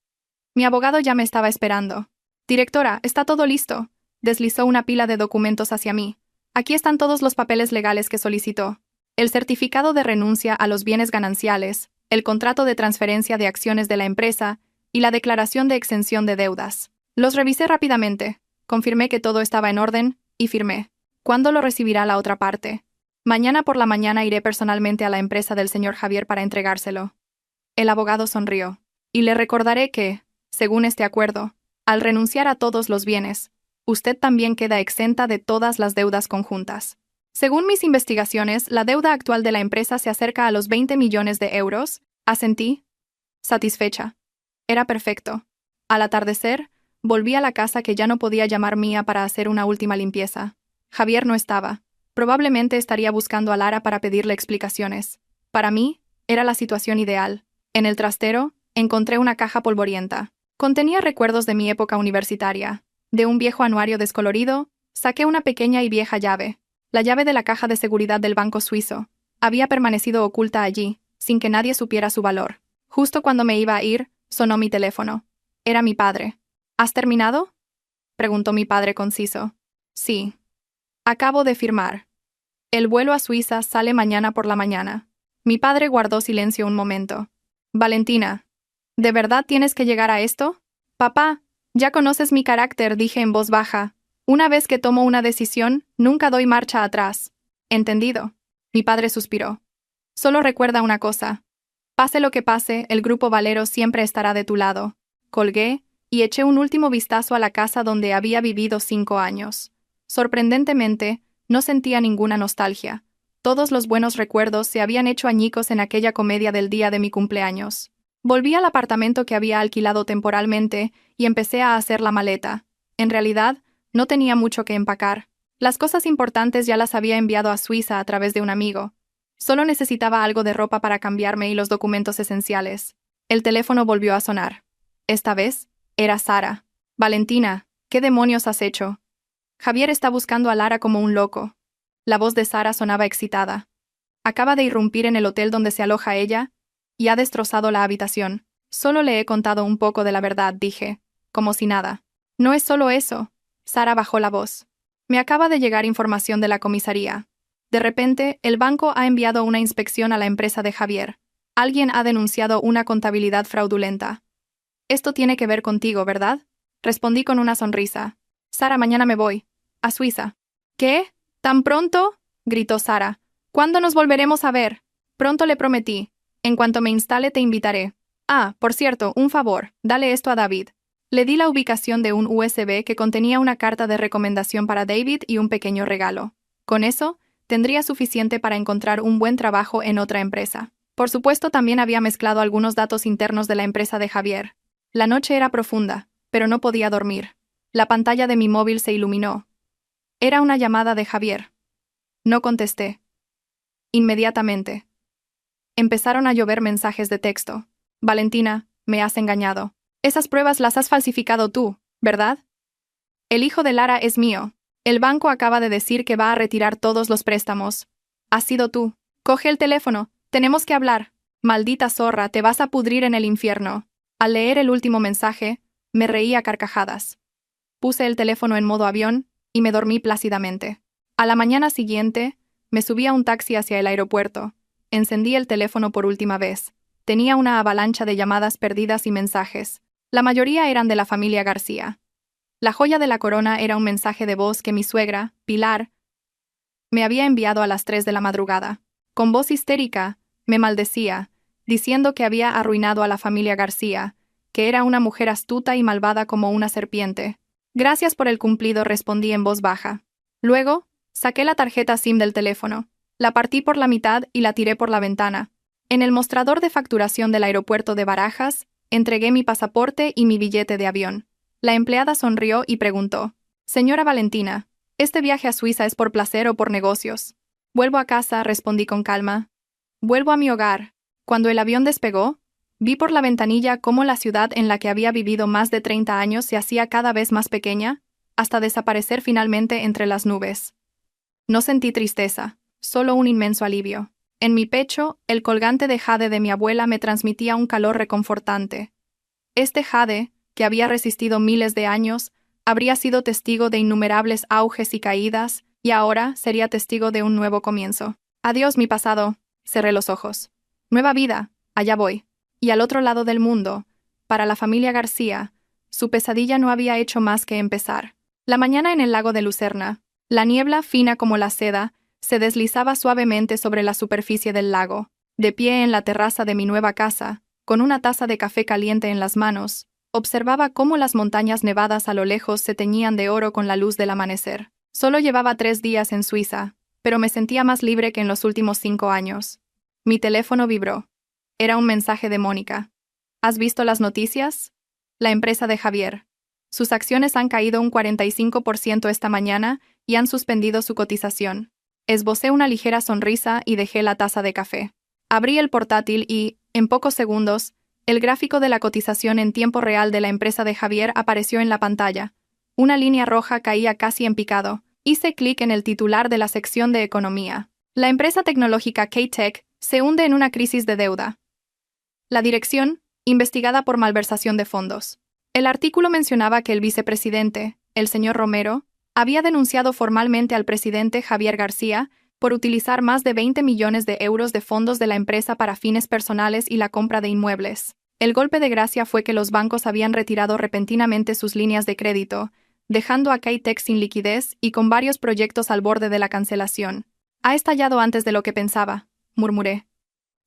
S1: Mi abogado ya me estaba esperando. Directora, está todo listo. Deslizó una pila de documentos hacia mí. Aquí están todos los papeles legales que solicitó. El certificado de renuncia a los bienes gananciales, el contrato de transferencia de acciones de la empresa y la declaración de exención de deudas. Los revisé rápidamente, confirmé que todo estaba en orden y firmé. ¿Cuándo lo recibirá la otra parte? Mañana por la mañana iré personalmente a la empresa del señor Javier para entregárselo. El abogado sonrió. Y le recordaré que, según este acuerdo, al renunciar a todos los bienes, usted también queda exenta de todas las deudas conjuntas. Según mis investigaciones, la deuda actual de la empresa se acerca a los 20 millones de euros. Asentí, satisfecha. Era perfecto. Al atardecer, volví a la casa que ya no podía llamar mía para hacer una última limpieza. Javier no estaba. Probablemente estaría buscando a Lara para pedirle explicaciones. Para mí, era la situación ideal. En el trastero, encontré una caja polvorienta. Contenía recuerdos de mi época universitaria. De un viejo anuario descolorido, saqué una pequeña y vieja llave. La llave de la caja de seguridad del banco suizo. Había permanecido oculta allí, sin que nadie supiera su valor. Justo cuando me iba a ir, sonó mi teléfono. Era mi padre. ¿Has terminado?, preguntó mi padre conciso. Sí. Acabo de firmar. El vuelo a Suiza sale mañana por la mañana. Mi padre guardó silencio un momento. Valentina, ¿de verdad tienes que llegar a esto? Papá, ya conoces mi carácter, dije en voz baja. Una vez que tomo una decisión, nunca doy marcha atrás. Entendido. Mi padre suspiró. Solo recuerda una cosa. Pase lo que pase, el Grupo Valero siempre estará de tu lado. Colgué y eché un último vistazo a la casa donde había vivido 5 años. Sorprendentemente, no sentía ninguna nostalgia. Todos los buenos recuerdos se habían hecho añicos en aquella comedia del día de mi cumpleaños. Volví al apartamento que había alquilado temporalmente y empecé a hacer la maleta. En realidad, no tenía mucho que empacar. Las cosas importantes ya las había enviado a Suiza a través de un amigo. Solo necesitaba algo de ropa para cambiarme y los documentos esenciales. El teléfono volvió a sonar. Esta vez, era Sara. Valentina, ¿qué demonios has hecho? Javier está buscando a Lara como un loco. La voz de Sara sonaba excitada. Acaba de irrumpir en el hotel donde se aloja ella y ha destrozado la habitación. Solo le he contado un poco de la verdad, dije, como si nada. No es solo eso. Sara bajó la voz. Me acaba de llegar información de la comisaría. De repente, el banco ha enviado una inspección a la empresa de Javier. Alguien ha denunciado una contabilidad fraudulenta. Esto tiene que ver contigo, ¿verdad? Respondí con una sonrisa. Sara, mañana me voy. A Suiza. ¿Qué? ¿Tan pronto? Gritó Sara. ¿Cuándo nos volveremos a ver? Pronto, le prometí. En cuanto me instale te invitaré. Ah, por cierto, un favor, dale esto a David. Le di la ubicación de un USB que contenía una carta de recomendación para David y un pequeño regalo. Con eso, tendría suficiente para encontrar un buen trabajo en otra empresa. Por supuesto, también había mezclado algunos datos internos de la empresa de Javier. La noche era profunda, pero no podía dormir. La pantalla de mi móvil se iluminó. Era una llamada de Javier. No contesté. Inmediatamente. Empezaron a llover mensajes de texto. Valentina, me has engañado. Esas pruebas las has falsificado tú, ¿verdad? El hijo de Lara es mío. El banco acaba de decir que va a retirar todos los préstamos. Has sido tú. Coge el teléfono. Tenemos que hablar. Maldita zorra, te vas a pudrir en el infierno. Al leer el último mensaje, me reí a carcajadas. Puse el teléfono en modo avión y me dormí plácidamente. A la mañana siguiente, me subí a un taxi hacia el aeropuerto. Encendí el teléfono por última vez. Tenía una avalancha de llamadas perdidas y mensajes. La mayoría eran de la familia García. La joya de la corona era un mensaje de voz que mi suegra, Pilar, me había enviado a las 3 de la madrugada. Con voz histérica, me maldecía, diciendo que había arruinado a la familia García, que era una mujer astuta y malvada como una serpiente. Gracias por el cumplido, respondí en voz baja. Luego, saqué la tarjeta SIM del teléfono, la partí por la mitad y la tiré por la ventana. En el mostrador de facturación del aeropuerto de Barajas, entregué mi pasaporte y mi billete de avión. La empleada sonrió y preguntó: «Señora Valentina, ¿este viaje a Suiza es por placer o por negocios?» «Vuelvo a casa», respondí con calma. «Vuelvo a mi hogar». Cuando el avión despegó, vi por la ventanilla cómo la ciudad en la que había vivido más de 30 años se hacía cada vez más pequeña, hasta desaparecer finalmente entre las nubes. No sentí tristeza, solo un inmenso alivio. En mi pecho, el colgante de jade de mi abuela me transmitía un calor reconfortante. Este jade, que había resistido miles de años, habría sido testigo de innumerables auges y caídas, y ahora sería testigo de un nuevo comienzo. Adiós, mi pasado. Cerré los ojos. Nueva vida, allá voy. Y al otro lado del mundo, para la familia García, su pesadilla no había hecho más que empezar. La mañana en el lago de Lucerna, la niebla, fina como la seda, se deslizaba suavemente sobre la superficie del lago. De pie en la terraza de mi nueva casa, con una taza de café caliente en las manos, observaba cómo las montañas nevadas a lo lejos se teñían de oro con la luz del amanecer. Solo llevaba 3 días en Suiza, pero me sentía más libre que en los últimos 5 años. Mi teléfono vibró. Era un mensaje de Mónica. ¿Has visto las noticias? La empresa de Javier. Sus acciones han caído un 45% esta mañana y han suspendido su cotización. Esbocé una ligera sonrisa y dejé la taza de café. Abrí el portátil y, en pocos segundos, el gráfico de la cotización en tiempo real de la empresa de Javier apareció en la pantalla. Una línea roja caía casi en picado. Hice clic en el titular de la sección de Economía. La empresa tecnológica K-Tech se hunde en una crisis de deuda. La dirección, investigada por malversación de fondos. El artículo mencionaba que el vicepresidente, el señor Romero, había denunciado formalmente al presidente Javier García por utilizar más de 20 millones de euros de fondos de la empresa para fines personales y la compra de inmuebles. El golpe de gracia fue que los bancos habían retirado repentinamente sus líneas de crédito, dejando a K-Tech sin liquidez y con varios proyectos al borde de la cancelación. «Ha estallado antes de lo que pensaba», murmuré.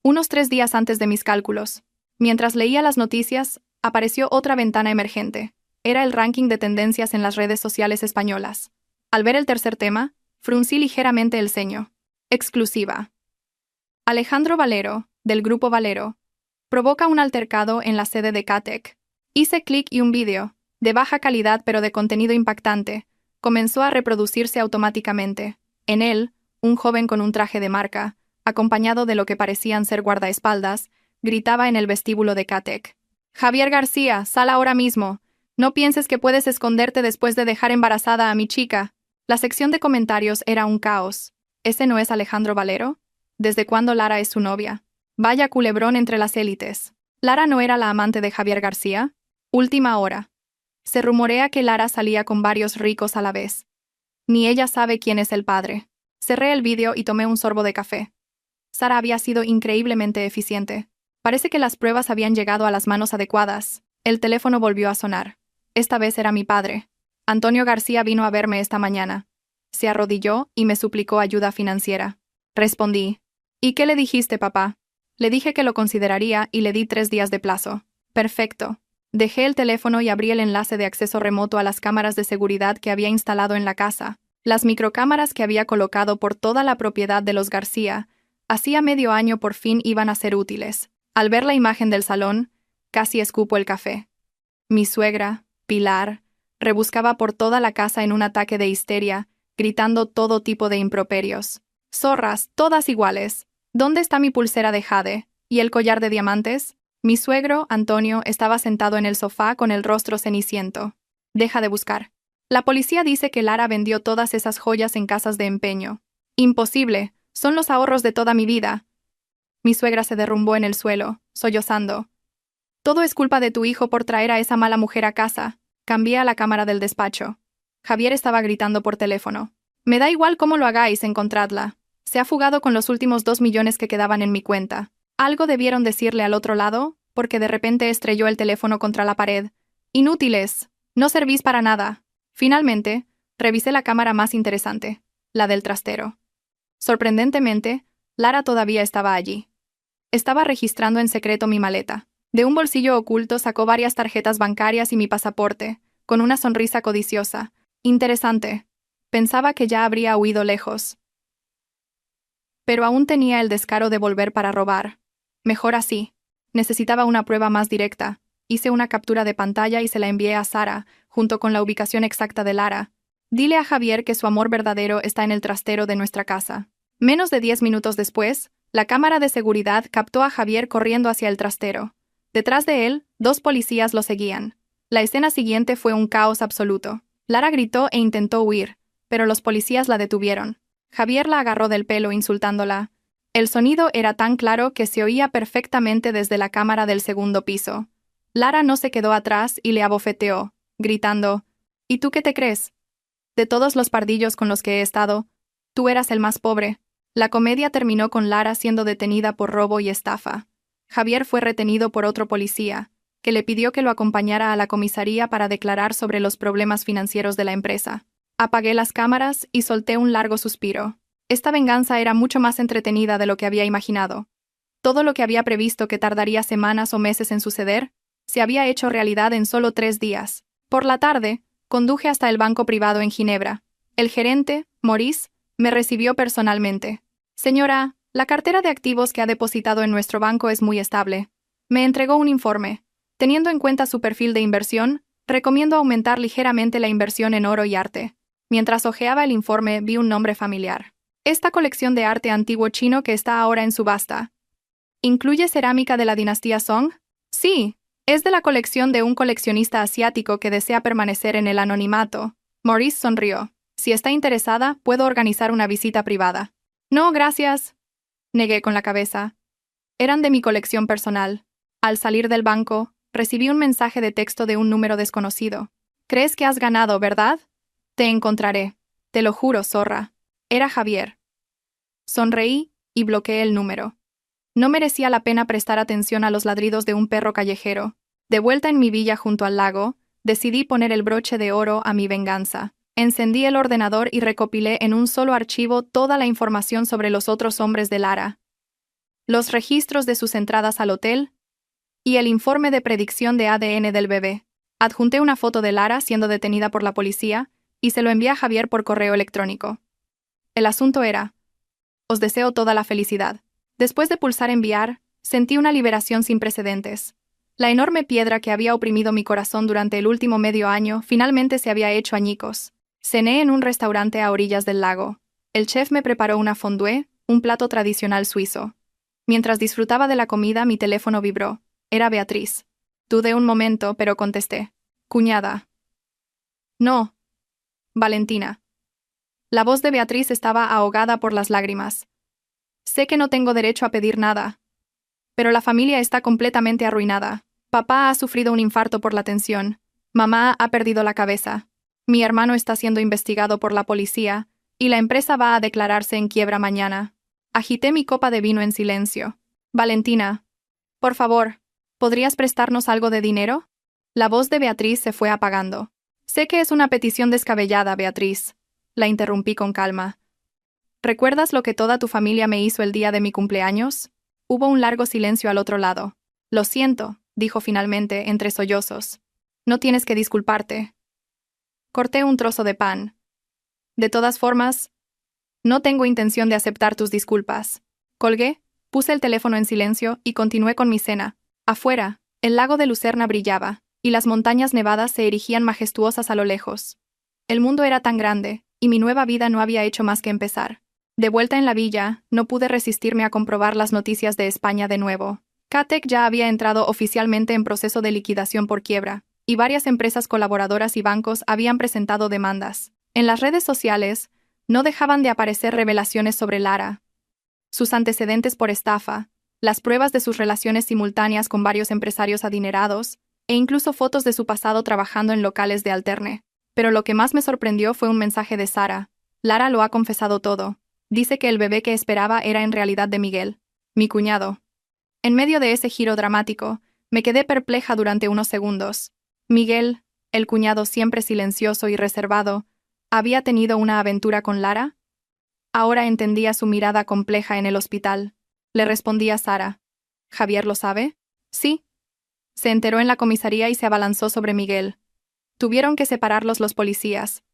S1: Unos 3 días antes de mis cálculos. Mientras leía las noticias, apareció otra ventana emergente. Era el ranking de tendencias en las redes sociales españolas. Al ver el tercer tema, fruncí ligeramente el ceño. Exclusiva. Alejandro Valero, del Grupo Valero, provoca un altercado en la sede de K-Tech. Hice clic y un vídeo, de baja calidad pero de contenido impactante, comenzó a reproducirse automáticamente. En él, un joven con un traje de marca, acompañado de lo que parecían ser guardaespaldas, gritaba en el vestíbulo de K-Tech: «Javier García, sal ahora mismo. No pienses que puedes esconderte después de dejar embarazada a mi chica». La sección de comentarios era un caos. ¿Ese no es Alejandro Valero? ¿Desde cuándo Lara es su novia? Vaya culebrón entre las élites. ¿Lara no era la amante de Javier García? Última hora. Se rumorea que Lara salía con varios ricos a la vez. Ni ella sabe quién es el padre. Cerré el vídeo y tomé un sorbo de café. Sara había sido increíblemente eficiente. Parece que las pruebas habían llegado a las manos adecuadas. El teléfono volvió a sonar. Esta vez era mi padre. Antonio García vino a verme esta mañana. Se arrodilló y me suplicó ayuda financiera. Respondí. ¿Y qué le dijiste, papá? Le dije que lo consideraría y le di 3 días de plazo. Perfecto. Dejé el teléfono y abrí el enlace de acceso remoto a las cámaras de seguridad que había instalado en la casa. Las microcámaras que había colocado por toda la propiedad de los García, hacía medio año por fin iban a ser útiles. Al ver la imagen del salón, casi escupo el café. Mi suegra, Pilar, rebuscaba por toda la casa en un ataque de histeria, gritando todo tipo de improperios. Zorras, todas iguales. ¿Dónde está mi pulsera de jade? ¿Y el collar de diamantes? Mi suegro, Antonio, estaba sentado en el sofá con el rostro ceniciento. Deja de buscar. La policía dice que Lara vendió todas esas joyas en casas de empeño. Imposible, son los ahorros de toda mi vida. Mi suegra se derrumbó en el suelo, sollozando. Todo es culpa de tu hijo por traer a esa mala mujer a casa. Cambié a la cámara del despacho. Javier estaba gritando por teléfono. Me da igual cómo lo hagáis, encontradla. Se ha fugado con los últimos 2 millones que quedaban en mi cuenta. Algo debieron decirle al otro lado, porque de repente estrelló el teléfono contra la pared. Inútiles. No servís para nada. Finalmente, revisé la cámara más interesante, la del trastero. Sorprendentemente, Lara todavía estaba allí. Estaba registrando en secreto mi maleta. De un bolsillo oculto sacó varias tarjetas bancarias y mi pasaporte, con una sonrisa codiciosa. Interesante. Pensaba que ya habría huido lejos. Pero aún tenía el descaro de volver para robar. Mejor así. Necesitaba una prueba más directa. Hice una captura de pantalla y se la envié a Sara, junto con la ubicación exacta de Lara. Dile a Javier que su amor verdadero está en el trastero de nuestra casa. Menos de 10 minutos después, la cámara de seguridad captó a Javier corriendo hacia el trastero. Detrás de él, 2 policías lo seguían. La escena siguiente fue un caos absoluto. Lara gritó e intentó huir, pero los policías la detuvieron. Javier la agarró del pelo insultándola. El sonido era tan claro que se oía perfectamente desde la cámara del segundo piso. Lara no se quedó atrás y le abofeteó, gritando, ¿y tú qué te crees? De todos los pardillos con los que he estado, tú eras el más pobre. La comedia terminó con Lara siendo detenida por robo y estafa. Javier fue retenido por otro policía, que le pidió que lo acompañara a la comisaría para declarar sobre los problemas financieros de la empresa. Apagué las cámaras y solté un largo suspiro. Esta venganza era mucho más entretenida de lo que había imaginado. Todo lo que había previsto que tardaría semanas o meses en suceder, se había hecho realidad en solo 3 días. Por la tarde, conduje hasta el banco privado en Ginebra. El gerente, Maurice, me recibió personalmente. Señora, la cartera de activos que ha depositado en nuestro banco es muy estable. Me entregó un informe. Teniendo en cuenta su perfil de inversión, recomiendo aumentar ligeramente la inversión en oro y arte. Mientras hojeaba el informe, vi un nombre familiar. Esta colección de arte antiguo chino que está ahora en subasta. ¿Incluye cerámica de la dinastía Song? Sí. Es de la colección de un coleccionista asiático que desea permanecer en el anonimato. Maurice sonrió. Si está interesada, puedo organizar una visita privada. No, gracias. Negué con la cabeza. Eran de mi colección personal. Al salir del banco, recibí un mensaje de texto de un número desconocido. ¿Crees que has ganado, verdad? Te encontraré. Te lo juro, zorra. Era Javier. Sonreí y bloqueé el número. No merecía la pena prestar atención a los ladridos de un perro callejero. De vuelta en mi villa junto al lago, decidí poner el broche de oro a mi venganza. Encendí el ordenador y recopilé en un solo archivo toda la información sobre los otros hombres de Lara, los registros de sus entradas al hotel y el informe de predicción de ADN del bebé. Adjunté una foto de Lara siendo detenida por la policía y se lo envié a Javier por correo electrónico. El asunto era: os deseo toda la felicidad. Después de pulsar enviar, sentí una liberación sin precedentes. La enorme piedra que había oprimido mi corazón durante el último medio año finalmente se había hecho añicos. Cené en un restaurante a orillas del lago. El chef me preparó una fondue, un plato tradicional suizo. Mientras disfrutaba de la comida, mi teléfono vibró. Era Beatriz. Dudé un momento, pero contesté. Cuñada. No. Valentina. La voz de Beatriz estaba ahogada por las lágrimas. Sé que no tengo derecho a pedir nada. Pero la familia está completamente arruinada. Papá ha sufrido un infarto por la tensión. Mamá ha perdido la cabeza. Mi hermano está siendo investigado por la policía, Y la empresa va a declararse en quiebra mañana. Agité mi copa de vino en silencio. Valentina, por favor, ¿podrías prestarnos algo de dinero? La voz de Beatriz se fue apagando. Sé que es una petición descabellada, Beatriz. La interrumpí con calma. ¿Recuerdas lo que toda tu familia me hizo el día de mi cumpleaños? Hubo un largo silencio al otro lado. Lo siento, dijo finalmente, entre sollozos. No tienes que disculparte. Corté un trozo de pan. De todas formas, no tengo intención de aceptar tus disculpas. Colgué, puse el teléfono en silencio y continué con mi cena. Afuera, el lago de Lucerna brillaba, y las montañas nevadas se erigían majestuosas a lo lejos. El mundo era tan grande, y mi nueva vida no había hecho más que empezar. De vuelta en la villa, no pude resistirme a comprobar las noticias de España de nuevo. Catec ya había entrado oficialmente en proceso de liquidación por quiebra, y varias empresas colaboradoras y bancos habían presentado demandas. En las redes sociales, no dejaban de aparecer revelaciones sobre Lara, sus antecedentes por estafa, las pruebas de sus relaciones simultáneas con varios empresarios adinerados, e incluso fotos de su pasado trabajando en locales de alterne. Pero lo que más me sorprendió fue un mensaje de Sara. Lara lo ha confesado todo. Dice que el bebé que esperaba era en realidad de Miguel, mi cuñado. En medio de ese giro dramático, me quedé perpleja durante unos segundos. Miguel, el cuñado siempre silencioso y reservado, ¿había tenido una aventura con Lara? Ahora entendía su mirada compleja en el hospital. Le respondí a Sara. ¿Javier lo sabe? Sí. Se enteró en la comisaría y se abalanzó sobre Miguel. Tuvieron que separarlos los policías.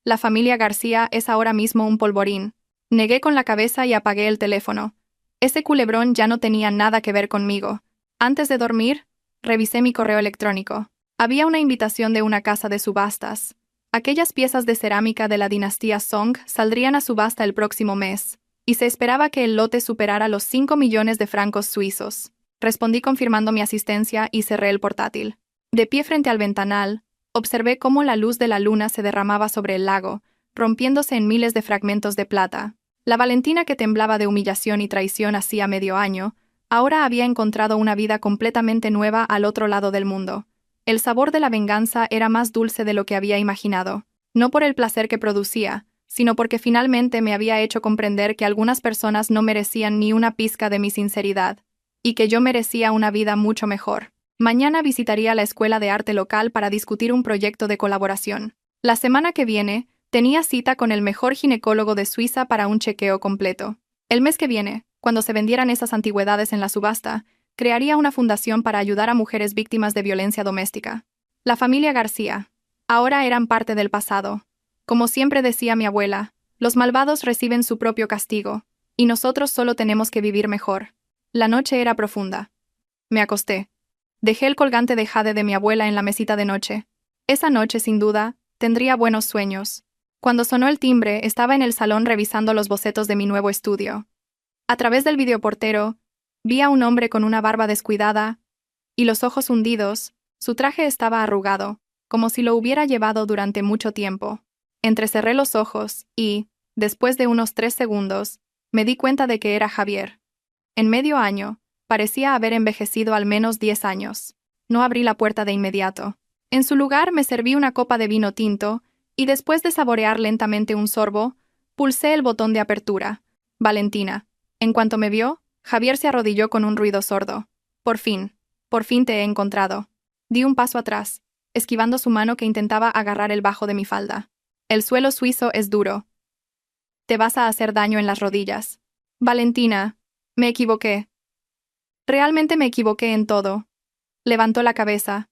S1: La familia García es ahora mismo un polvorín. Negué con la cabeza y apagué el teléfono. Ese culebrón ya no tenía nada que ver conmigo. Antes de dormir, revisé mi correo electrónico. Había una invitación de una casa de subastas. Aquellas piezas de cerámica de la dinastía Song saldrían a subasta el próximo mes, y se esperaba que el lote superara los 5 millones de francos suizos. Respondí confirmando mi asistencia y cerré el portátil. De pie frente al ventanal, observé cómo la luz de la luna se derramaba sobre el lago, rompiéndose en miles de fragmentos de plata. La Valentina que temblaba de humillación y traición hacía medio año, ahora había encontrado una vida completamente nueva al otro lado del mundo. El sabor de la venganza era más dulce de lo que había imaginado, no por el placer que producía, sino porque finalmente me había hecho comprender que algunas personas no merecían ni una pizca de mi sinceridad, y que yo merecía una vida mucho mejor. Mañana visitaría la escuela de arte local para discutir un proyecto de colaboración. La semana que viene, tenía cita con el mejor ginecólogo de Suiza para un chequeo completo. El mes que viene, cuando se vendieran esas antigüedades en la subasta, crearía una fundación para ayudar a mujeres víctimas de violencia doméstica. La familia García. Ahora eran parte del pasado. Como siempre decía mi abuela, los malvados reciben su propio castigo, y nosotros solo tenemos que vivir mejor. La noche era profunda. Me acosté. Dejé el colgante de jade de mi abuela en la mesita de noche. Esa noche, sin duda, tendría buenos sueños. Cuando sonó el timbre, estaba en el salón revisando los bocetos de mi nuevo estudio. A través del videoportero, vi a un hombre con una barba descuidada y los ojos hundidos. Su traje estaba arrugado, como si lo hubiera llevado durante mucho tiempo. Entrecerré los ojos y, después de unos 3 segundos, me di cuenta de que era Javier. En medio año, parecía haber envejecido al menos 10 años. No abrí la puerta de inmediato. En su lugar me serví una copa de vino tinto y después de saborear lentamente un sorbo, pulsé el botón de apertura. Valentina. En cuanto me vio, Javier se arrodilló con un ruido sordo. Por fin te he encontrado. Di un paso atrás, esquivando su mano que intentaba agarrar el bajo de mi falda. El suelo suizo es duro. Te vas a hacer daño en las rodillas. Valentina, me equivoqué. Realmente me equivoqué en todo. Levantó la cabeza,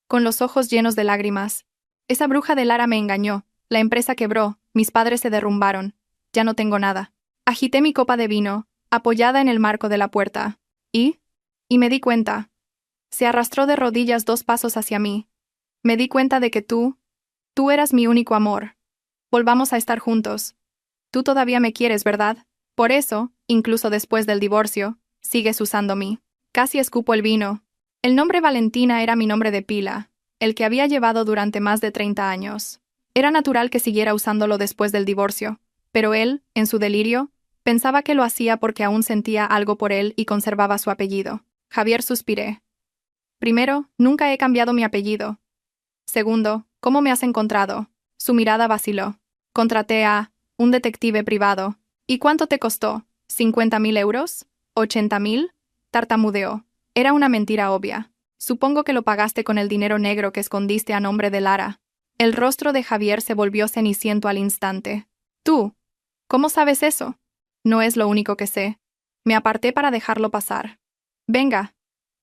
S1: con los ojos llenos de lágrimas. Esa bruja de Lara me engañó, la empresa quebró, mis padres se derrumbaron. Ya no tengo nada. Agité mi copa de vino, apoyada en el marco de la puerta. Y me di cuenta. Se arrastró de rodillas 2 pasos hacia mí. Me di cuenta de que tú eras mi único amor. Volvamos a estar juntos. Tú todavía me quieres, ¿verdad? Por eso, incluso después del divorcio, sigues usando mí. Casi escupo el vino. El nombre Valentina era mi nombre de pila, el que había llevado durante más de 30 años. Era natural que siguiera usándolo después del divorcio, pero él, en su delirio, pensaba que lo hacía porque aún sentía algo por él y conservaba su apellido. Javier, suspiré. Primero, nunca he cambiado mi apellido. Segundo, ¿cómo me has encontrado? Su mirada vaciló. Contraté a Un detective privado. ¿Y cuánto te costó? ¿50.000 euros? ¿80.000? Tartamudeó. Era una mentira obvia. Supongo que lo pagaste con el dinero negro que escondiste a nombre de Lara. El rostro de Javier se volvió ceniciento al instante. ¿Tú? ¿Cómo sabes eso? No es lo único que sé. Me aparté para dejarlo pasar. Venga.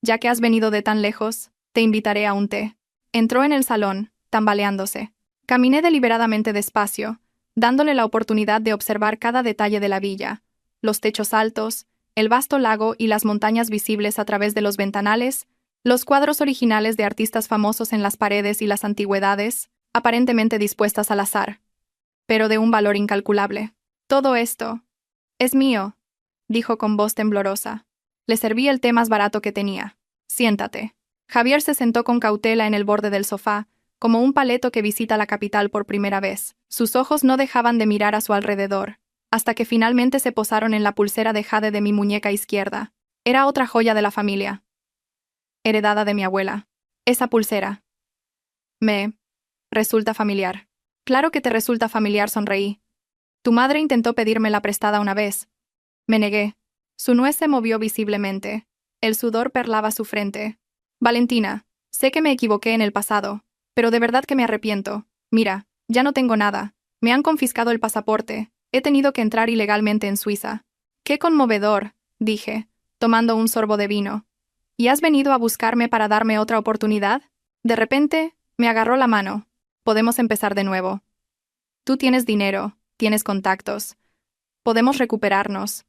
S1: Ya que has venido de tan lejos, te invitaré a un té. Entró en el salón, tambaleándose. Caminé deliberadamente despacio, dándole la oportunidad de observar cada detalle de la villa, los techos altos, el vasto lago y las montañas visibles a través de los ventanales, los cuadros originales de artistas famosos en las paredes y las antigüedades, aparentemente dispuestas al azar, pero de un valor incalculable. Todo esto es mío, dijo con voz temblorosa. Le serví el té más barato que tenía. Siéntate. Javier se sentó con cautela en el borde del sofá, como un paleto que visita la capital por primera vez. Sus ojos no dejaban de mirar a su alrededor, hasta que finalmente se posaron en la pulsera de jade de mi muñeca izquierda. Era otra joya de la familia, heredada de mi abuela. Esa pulsera. Me resulta familiar. Claro que te resulta familiar, sonreí. Tu madre intentó pedírmela prestada una vez. Me negué. Su nuez se movió visiblemente. El sudor perlaba su frente. Valentina, sé que me equivoqué en el pasado, pero de verdad que me arrepiento. Mira, ya no tengo nada. Me han confiscado el pasaporte. He tenido que entrar ilegalmente en Suiza. Qué conmovedor, dije, tomando un sorbo de vino. ¿Y has venido a buscarme para darme otra oportunidad? De repente, me agarró la mano. Podemos empezar de nuevo. Tú tienes dinero, tienes contactos. Podemos recuperarnos.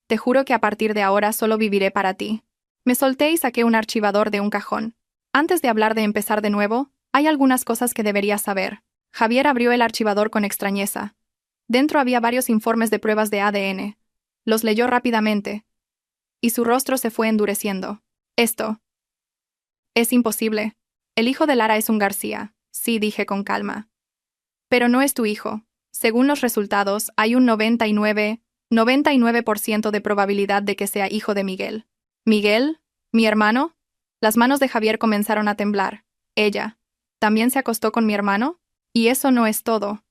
S1: Te juro que a partir de ahora solo viviré para ti. Me solté y saqué un archivador de un cajón. Antes de hablar de empezar de nuevo, hay algunas cosas que deberías saber. Javier abrió el archivador con extrañeza. Dentro había varios informes de pruebas de ADN. Los leyó rápidamente, y su rostro se fue endureciendo. Esto es imposible. El hijo de Lara es un García, sí, dije con calma. Pero no es tu hijo. Según los resultados, hay un 99% de probabilidad de que sea hijo de Miguel. ¿Miguel? ¿Mi hermano? Las manos de Javier comenzaron a temblar. Ella. ¿También se acostó con mi hermano? Y eso no es todo.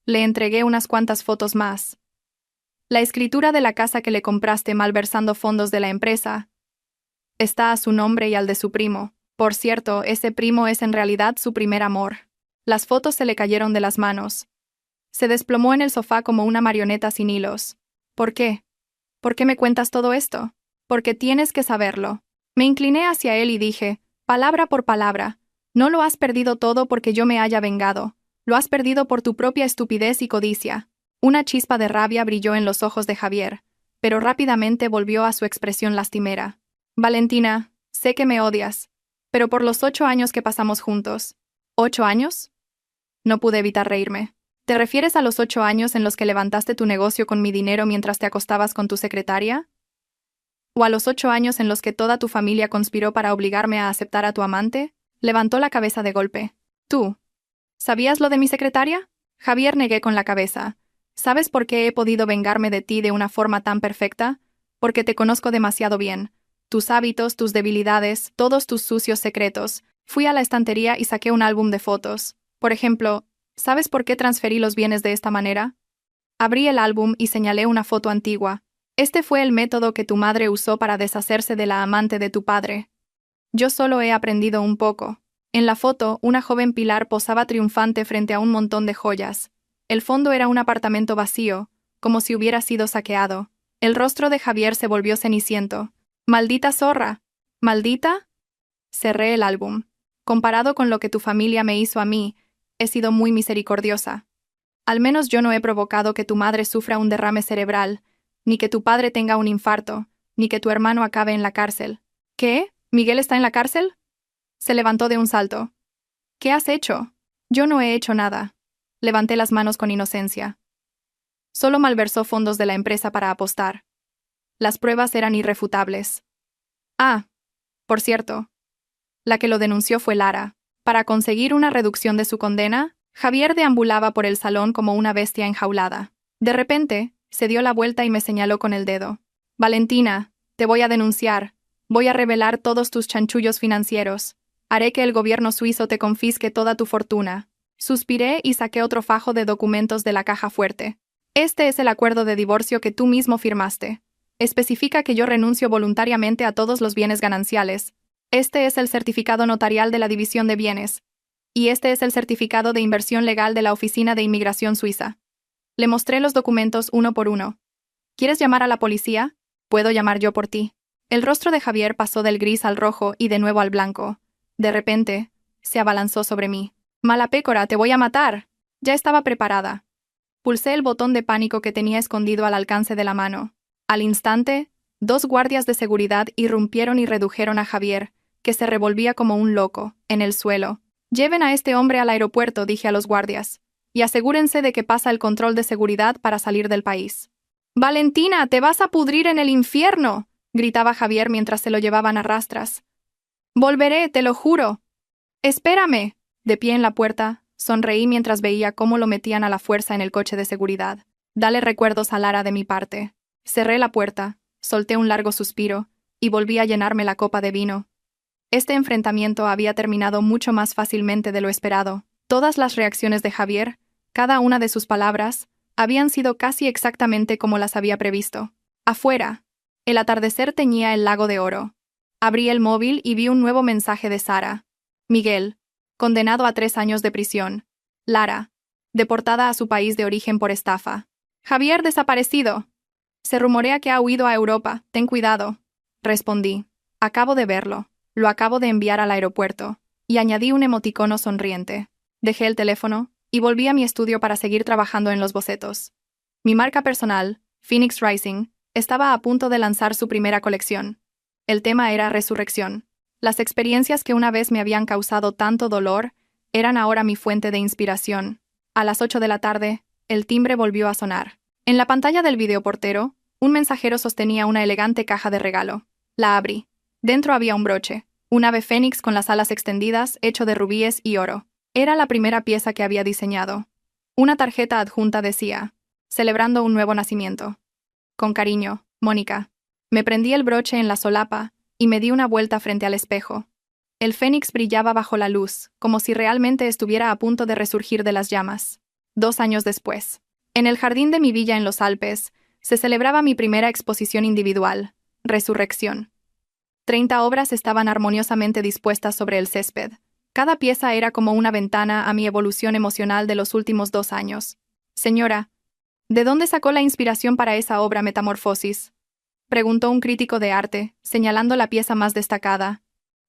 S1: Le entregué unas cuantas fotos más. La escritura de la casa que le compraste malversando fondos de la empresa está a su nombre y al de su primo. Por cierto, ese primo es en realidad su primer amor. Las fotos se le cayeron de las manos. Se desplomó en el sofá como una marioneta sin hilos. ¿Por qué? ¿Por qué me cuentas todo esto? Porque tienes que saberlo. Me incliné hacia él y dije, palabra por palabra, no lo has perdido todo porque yo me haya vengado. Lo has perdido por tu propia estupidez y codicia. Una chispa de rabia brilló en los ojos de Javier, pero rápidamente volvió a su expresión lastimera. Valentina, sé que me odias, pero por los 8 años que pasamos juntos. ¿8 años? No pude evitar reírme. ¿Te refieres a los 8 años en los que levantaste tu negocio con mi dinero mientras te acostabas con tu secretaria? ¿O a los 8 años en los que toda tu familia conspiró para obligarme a aceptar a tu amante? Levantó la cabeza de golpe. ¿Tú? ¿Sabías lo de mi secretaria? Javier negué con la cabeza. ¿Sabes por qué he podido vengarme de ti de una forma tan perfecta? Porque te conozco demasiado bien. Tus hábitos, tus debilidades, todos tus sucios secretos. Fui a la estantería y saqué un álbum de fotos. Por ejemplo, ¿sabes por qué transferí los bienes de esta manera? Abrí el álbum y señalé una foto antigua. Este fue el método que tu madre usó para deshacerse de la amante de tu padre. Yo solo he aprendido un poco. En la foto, una joven Pilar posaba triunfante frente a un montón de joyas. El fondo era un apartamento vacío, como si hubiera sido saqueado. El rostro de Javier se volvió ceniciento. ¡Maldita zorra! ¿Maldita? Cerré el álbum. Comparado con lo que tu familia me hizo a mí, he sido muy misericordiosa. Al menos yo no he provocado que tu madre sufra un derrame cerebral, ni que tu padre tenga un infarto, ni que tu hermano acabe en la cárcel. ¿Qué? ¿Miguel está en la cárcel? Se levantó de un salto. ¿Qué has hecho? Yo no he hecho nada. Levanté las manos con inocencia. Solo malversó fondos de la empresa para apostar. Las pruebas eran irrefutables. Ah, por cierto. La que lo denunció fue Lara. Para conseguir una reducción de su condena, Javier deambulaba por el salón como una bestia enjaulada. De repente, se dio la vuelta y me señaló con el dedo. Valentina, te voy a denunciar. Voy a revelar todos tus chanchullos financieros. Haré que el gobierno suizo te confisque toda tu fortuna. Suspiré y saqué otro fajo de documentos de la caja fuerte. Este es el acuerdo de divorcio que tú mismo firmaste. Especifica que yo renuncio voluntariamente a todos los bienes gananciales. Este es el certificado notarial de la división de bienes. Y este es el certificado de inversión legal de la Oficina de Inmigración Suiza. Le mostré los documentos uno por uno. ¿Quieres llamar a la policía? Puedo llamar yo por ti. El rostro de Javier pasó del gris al rojo y de nuevo al blanco. De repente, se abalanzó sobre mí. «Mala pécora, te voy a matar». Ya estaba preparada. Pulsé el botón de pánico que tenía escondido al alcance de la mano. Al instante, 2 guardias de seguridad irrumpieron y redujeron a Javier, que se revolvía como un loco, en el suelo. «Lleven a este hombre al aeropuerto», dije a los guardias, «y asegúrense de que pasa el control de seguridad para salir del país». «Valentina, te vas a pudrir en el infierno», gritaba Javier mientras se lo llevaban a rastras. «Volveré, te lo juro». «Espérame». De pie en la puerta, sonreí mientras veía cómo lo metían a la fuerza en el coche de seguridad. «Dale recuerdos a Lara de mi parte». Cerré la puerta, solté un largo suspiro, y volví a llenarme la copa de vino. Este enfrentamiento había terminado mucho más fácilmente de lo esperado. Todas las reacciones de Javier, cada una de sus palabras, habían sido casi exactamente como las había previsto. Afuera, el atardecer teñía el lago de oro. Abrí el móvil y vi un nuevo mensaje de Sara. Miguel, condenado a 3 años de prisión. Lara, deportada a su país de origen por estafa. Javier desaparecido. Se rumorea que ha huido a Europa, ten cuidado. Respondí. Acabo de verlo. Lo acabo de enviar al aeropuerto. Y añadí un emoticono sonriente. Dejé el teléfono y volví a mi estudio para seguir trabajando en los bocetos. Mi marca personal, Phoenix Rising, estaba a punto de lanzar su primera colección. El tema era resurrección. Las experiencias que una vez me habían causado tanto dolor eran ahora mi fuente de inspiración. A las 8 de la tarde, el timbre volvió a sonar. En la pantalla del videoportero, un mensajero sostenía una elegante caja de regalo. La abrí. Dentro había un broche, un ave fénix con las alas extendidas, hecho de rubíes y oro. Era la primera pieza que había diseñado. Una tarjeta adjunta decía, celebrando un nuevo nacimiento. Con cariño, Mónica. Me prendí el broche en la solapa y me di una vuelta frente al espejo. El fénix brillaba bajo la luz, como si realmente estuviera a punto de resurgir de las llamas. 2 años después, en el jardín de mi villa en los Alpes, se celebraba mi primera exposición individual, Resurrección. 30 obras estaban armoniosamente dispuestas sobre el césped. Cada pieza era como una ventana a mi evolución emocional de los últimos 2 años. Señora, ¿de dónde sacó la inspiración para esa obra Metamorfosis?, preguntó un crítico de arte, señalando la pieza más destacada.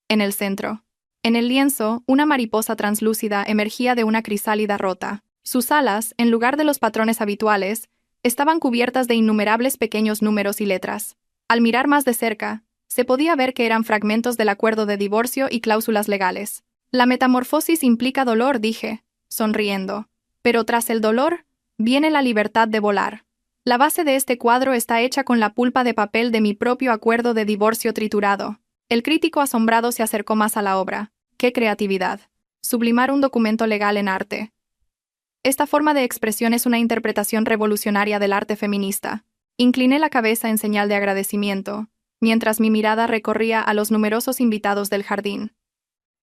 S1: En el centro. En el lienzo, una mariposa translúcida emergía de una crisálida rota. Sus alas, en lugar de los patrones habituales, estaban cubiertas de innumerables pequeños números y letras. Al mirar más de cerca, se podía ver que eran fragmentos del acuerdo de divorcio y cláusulas legales. La metamorfosis implica dolor, dije, sonriendo. Pero tras el dolor, viene la libertad de volar. La base de este cuadro está hecha con la pulpa de papel de mi propio acuerdo de divorcio triturado. El crítico asombrado se acercó más a la obra. ¡Qué creatividad! Sublimar un documento legal en arte. Esta forma de expresión es una interpretación revolucionaria del arte feminista. Incliné la cabeza en señal de agradecimiento, mientras mi mirada recorría a los numerosos invitados del jardín.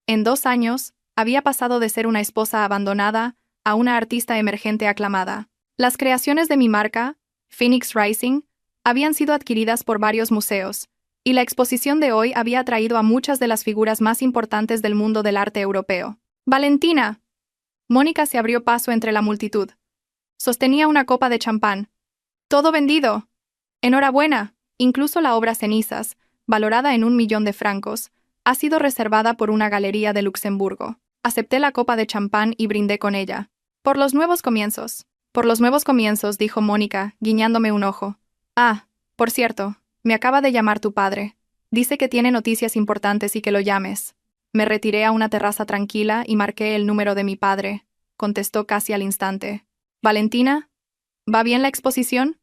S1: En 2 años, había pasado de ser una esposa abandonada a una artista emergente aclamada. Las creaciones de mi marca, Phoenix Rising, habían sido adquiridas por varios museos, y la exposición de hoy había atraído a muchas de las figuras más importantes del mundo del arte europeo. ¡Valentina! Mónica se abrió paso entre la multitud. Sostenía una copa de champán. ¡Todo vendido! ¡Enhorabuena! Incluso la obra Cenizas, valorada en 1 millón de francos, ha sido reservada por una galería de Luxemburgo. Acepté la copa de champán y brindé con ella. Por los nuevos comienzos. Por los nuevos comienzos, dijo Mónica, guiñándome un ojo. Ah, por cierto, me acaba de llamar tu padre. Dice que tiene noticias importantes y que lo llames. Me retiré a una terraza tranquila y marqué el número de mi padre. Contestó casi al instante. «Valentina, ¿va bien la exposición?»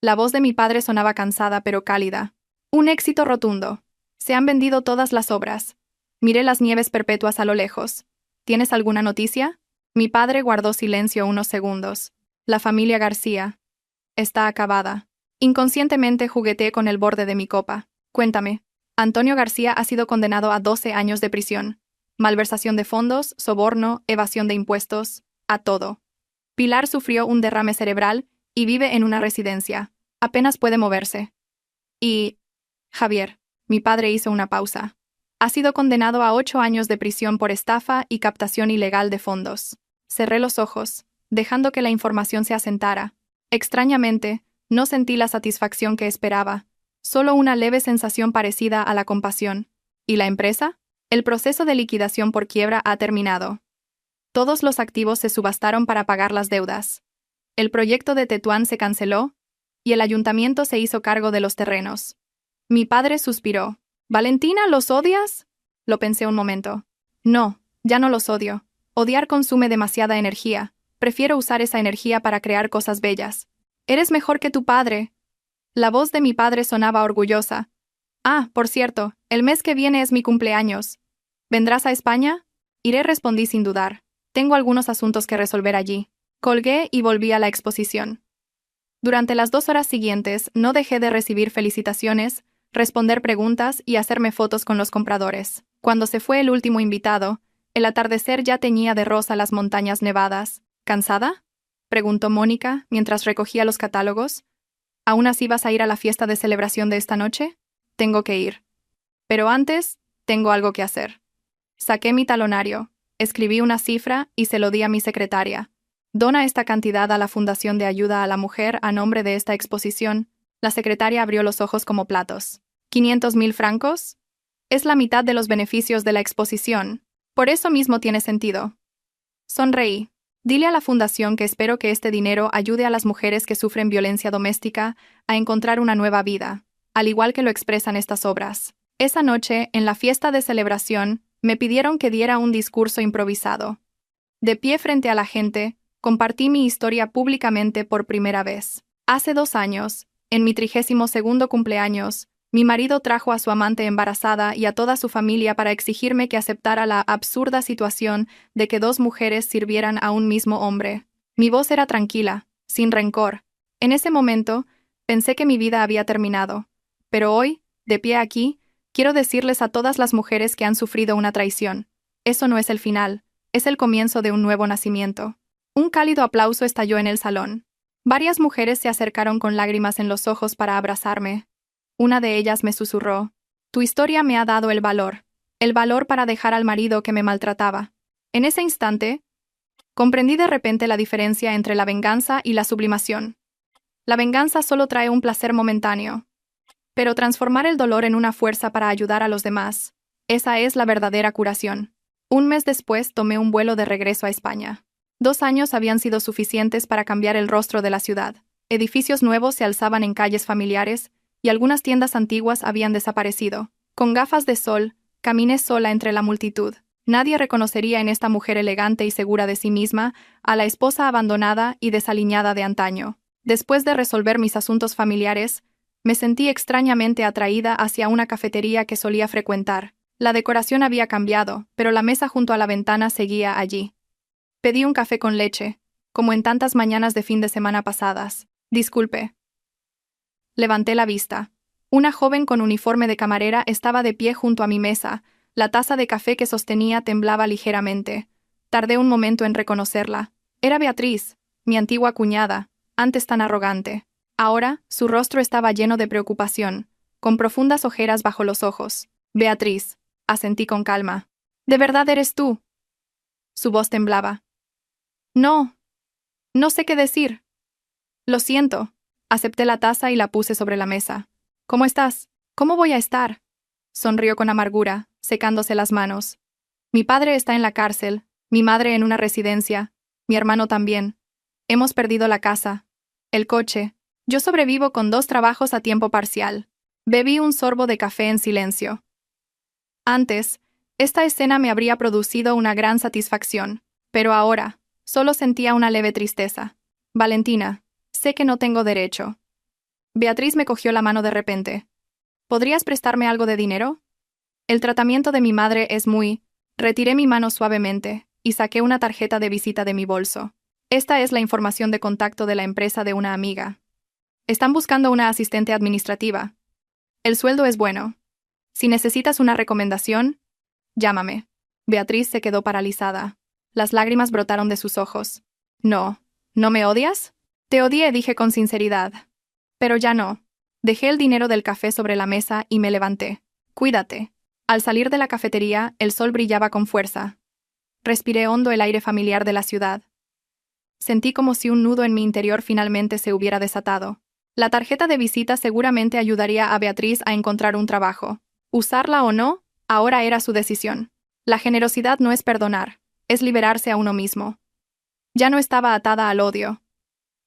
S1: La voz de mi padre sonaba cansada pero cálida. «Un éxito rotundo. Se han vendido todas las obras. Miré las nieves perpetuas a lo lejos. ¿Tienes alguna noticia?» Mi padre guardó silencio unos segundos. «La familia García. Está acabada». Inconscientemente jugueteé con el borde de mi copa. «Cuéntame». Antonio García ha sido condenado a 12 años de prisión. Malversación de fondos, soborno, evasión de impuestos, a todo. Pilar sufrió un derrame cerebral y vive en una residencia. Apenas puede moverse. Y... Javier, mi padre hizo una pausa. Ha sido condenado a 8 años de prisión por estafa y captación ilegal de fondos. Cerré los ojos, dejando que la información se asentara. Extrañamente, no sentí la satisfacción que esperaba, solo una leve sensación parecida a la compasión. ¿Y la empresa? El proceso de liquidación por quiebra ha terminado. Todos los activos se subastaron para pagar las deudas. El proyecto de Tetuán se canceló, y el ayuntamiento se hizo cargo de los terrenos. Mi padre suspiró. «¿Valentina, los odias?» Lo pensé un momento. No, ya no los odio. Odiar consume demasiada energía. Prefiero usar esa energía para crear cosas bellas. «Eres mejor que tu padre». La voz de mi padre sonaba orgullosa. «Ah, por cierto, el mes que viene es mi cumpleaños. ¿Vendrás a España?» «Iré», respondí sin dudar. Tengo algunos asuntos que resolver allí. Colgué y volví a la exposición. Durante las 2 horas siguientes no dejé de recibir felicitaciones, responder preguntas y hacerme fotos con los compradores. Cuando se fue el último invitado, el atardecer ya teñía de rosa las montañas nevadas. ¿Cansada?, preguntó Mónica mientras recogía los catálogos. ¿Aún así vas a ir a la fiesta de celebración de esta noche? Tengo que ir. Pero antes, tengo algo que hacer. Saqué mi talonario, escribí una cifra y se lo di a mi secretaria. Dona esta cantidad a la Fundación de Ayuda a la Mujer a nombre de esta exposición. La secretaria abrió los ojos como platos. ¿500.000 francos? Es la mitad de los beneficios de la exposición. Por eso mismo tiene sentido. Sonreí. Dile a la fundación que espero que este dinero ayude a las mujeres que sufren violencia doméstica a encontrar una nueva vida, al igual que lo expresan estas obras. Esa noche, en la fiesta de celebración, me pidieron que diera un discurso improvisado. De pie frente a la gente, compartí mi historia públicamente por primera vez. Hace 2 años, en mi 32º cumpleaños, mi marido trajo a su amante embarazada y a toda su familia para exigirme que aceptara la absurda situación de que 2 mujeres sirvieran a un mismo hombre. Mi voz era tranquila, sin rencor. En ese momento, pensé que mi vida había terminado. Pero hoy, de pie aquí, quiero decirles a todas las mujeres que han sufrido una traición: eso no es el final, es el comienzo de un nuevo nacimiento. Un cálido aplauso estalló en el salón. Varias mujeres se acercaron con lágrimas en los ojos para abrazarme. Una de ellas me susurró: «Tu historia me ha dado el valor para dejar al marido que me maltrataba». En ese instante, comprendí de repente la diferencia entre la venganza y la sublimación. La venganza solo trae un placer momentáneo. Pero transformar el dolor en una fuerza para ayudar a los demás, esa es la verdadera curación. Un mes después tomé un vuelo de regreso a España. 2 años habían sido suficientes para cambiar el rostro de la ciudad. Edificios nuevos se alzaban en calles familiares, y algunas tiendas antiguas habían desaparecido. Con gafas de sol, caminé sola entre la multitud. Nadie reconocería en esta mujer elegante y segura de sí misma a la esposa abandonada y desaliñada de antaño. Después de resolver mis asuntos familiares, me sentí extrañamente atraída hacia una cafetería que solía frecuentar. La decoración había cambiado, pero la mesa junto a la ventana seguía allí. Pedí un café con leche, como en tantas mañanas de fin de semana pasadas. «Disculpe». Levanté la vista. Una joven con uniforme de camarera estaba de pie junto a mi mesa. La taza de café que sostenía temblaba ligeramente. Tardé un momento en reconocerla. Era Beatriz, mi antigua cuñada, antes tan arrogante. Ahora, su rostro estaba lleno de preocupación, con profundas ojeras bajo los ojos. «Beatriz», asentí con calma. «¿De verdad eres tú?» Su voz temblaba. No sé qué decir». «Lo siento». Acepté la taza y la puse sobre la mesa. «¿Cómo estás?» «¿Cómo voy a estar?», sonrió con amargura, secándose las manos. «Mi padre está en la cárcel, mi madre en una residencia, mi hermano también. Hemos perdido la casa, el coche. Yo sobrevivo con 2 trabajos a tiempo parcial». Bebí un sorbo de café en silencio. Antes, esta escena me habría producido una gran satisfacción, pero ahora, solo sentía una leve tristeza. «Valentina, sé que no tengo derecho». Beatriz me cogió la mano de repente. «¿Podrías prestarme algo de dinero? El tratamiento de mi madre es muy...». Retiré mi mano suavemente y saqué una tarjeta de visita de mi bolso. «Esta es la información de contacto de la empresa de una amiga. Están buscando una asistente administrativa. El sueldo es bueno. Si necesitas una recomendación, llámame». Beatriz se quedó paralizada. Las lágrimas brotaron de sus ojos. «¿No me odias?». Te odié, dije con sinceridad. Pero ya no. Dejé el dinero del café sobre la mesa y me levanté. Cuídate. Al salir de la cafetería, el sol brillaba con fuerza. Respiré hondo el aire familiar de la ciudad. Sentí como si un nudo en mi interior finalmente se hubiera desatado. La tarjeta de visita seguramente ayudaría a Beatriz a encontrar un trabajo. Usarla o no, ahora era su decisión. La generosidad no es perdonar, es liberarse a uno mismo. Ya no estaba atada al odio.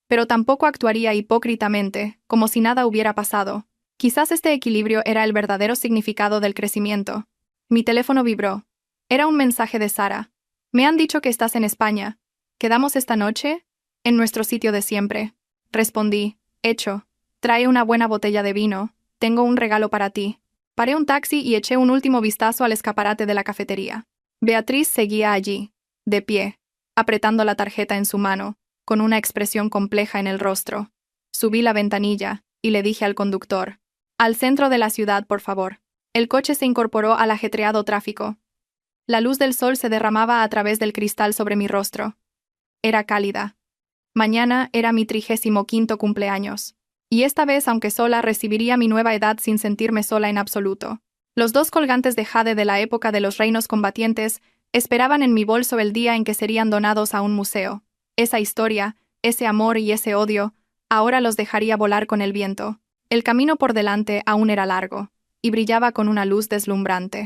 S1: Pero tampoco actuaría hipócritamente, como si nada hubiera pasado. Quizás este equilibrio era el verdadero significado del crecimiento. Mi teléfono vibró. Era un mensaje de Sara. Me han dicho que estás en España. ¿Quedamos esta noche? En nuestro sitio de siempre. Respondí. Hecho. Trae una buena botella de vino. Tengo un regalo para ti. Paré un taxi y eché un último vistazo al escaparate de la cafetería. Beatriz seguía allí, de pie, apretando la tarjeta en su mano, con una expresión compleja en el rostro. Subí la ventanilla y le dije al conductor: «Al centro de la ciudad, por favor». El coche se incorporó al ajetreado tráfico. La luz del sol se derramaba a través del cristal sobre mi rostro. Era cálida. Mañana era mi 35º cumpleaños. Y esta vez, aunque sola, recibiría mi nueva edad sin sentirme sola en absoluto. Los 2 colgantes de jade de la época de los reinos combatientes esperaban en mi bolso el día en que serían donados a un museo. Esa historia, ese amor y ese odio, ahora los dejaría volar con el viento. El camino por delante aún era largo, y brillaba con una luz deslumbrante.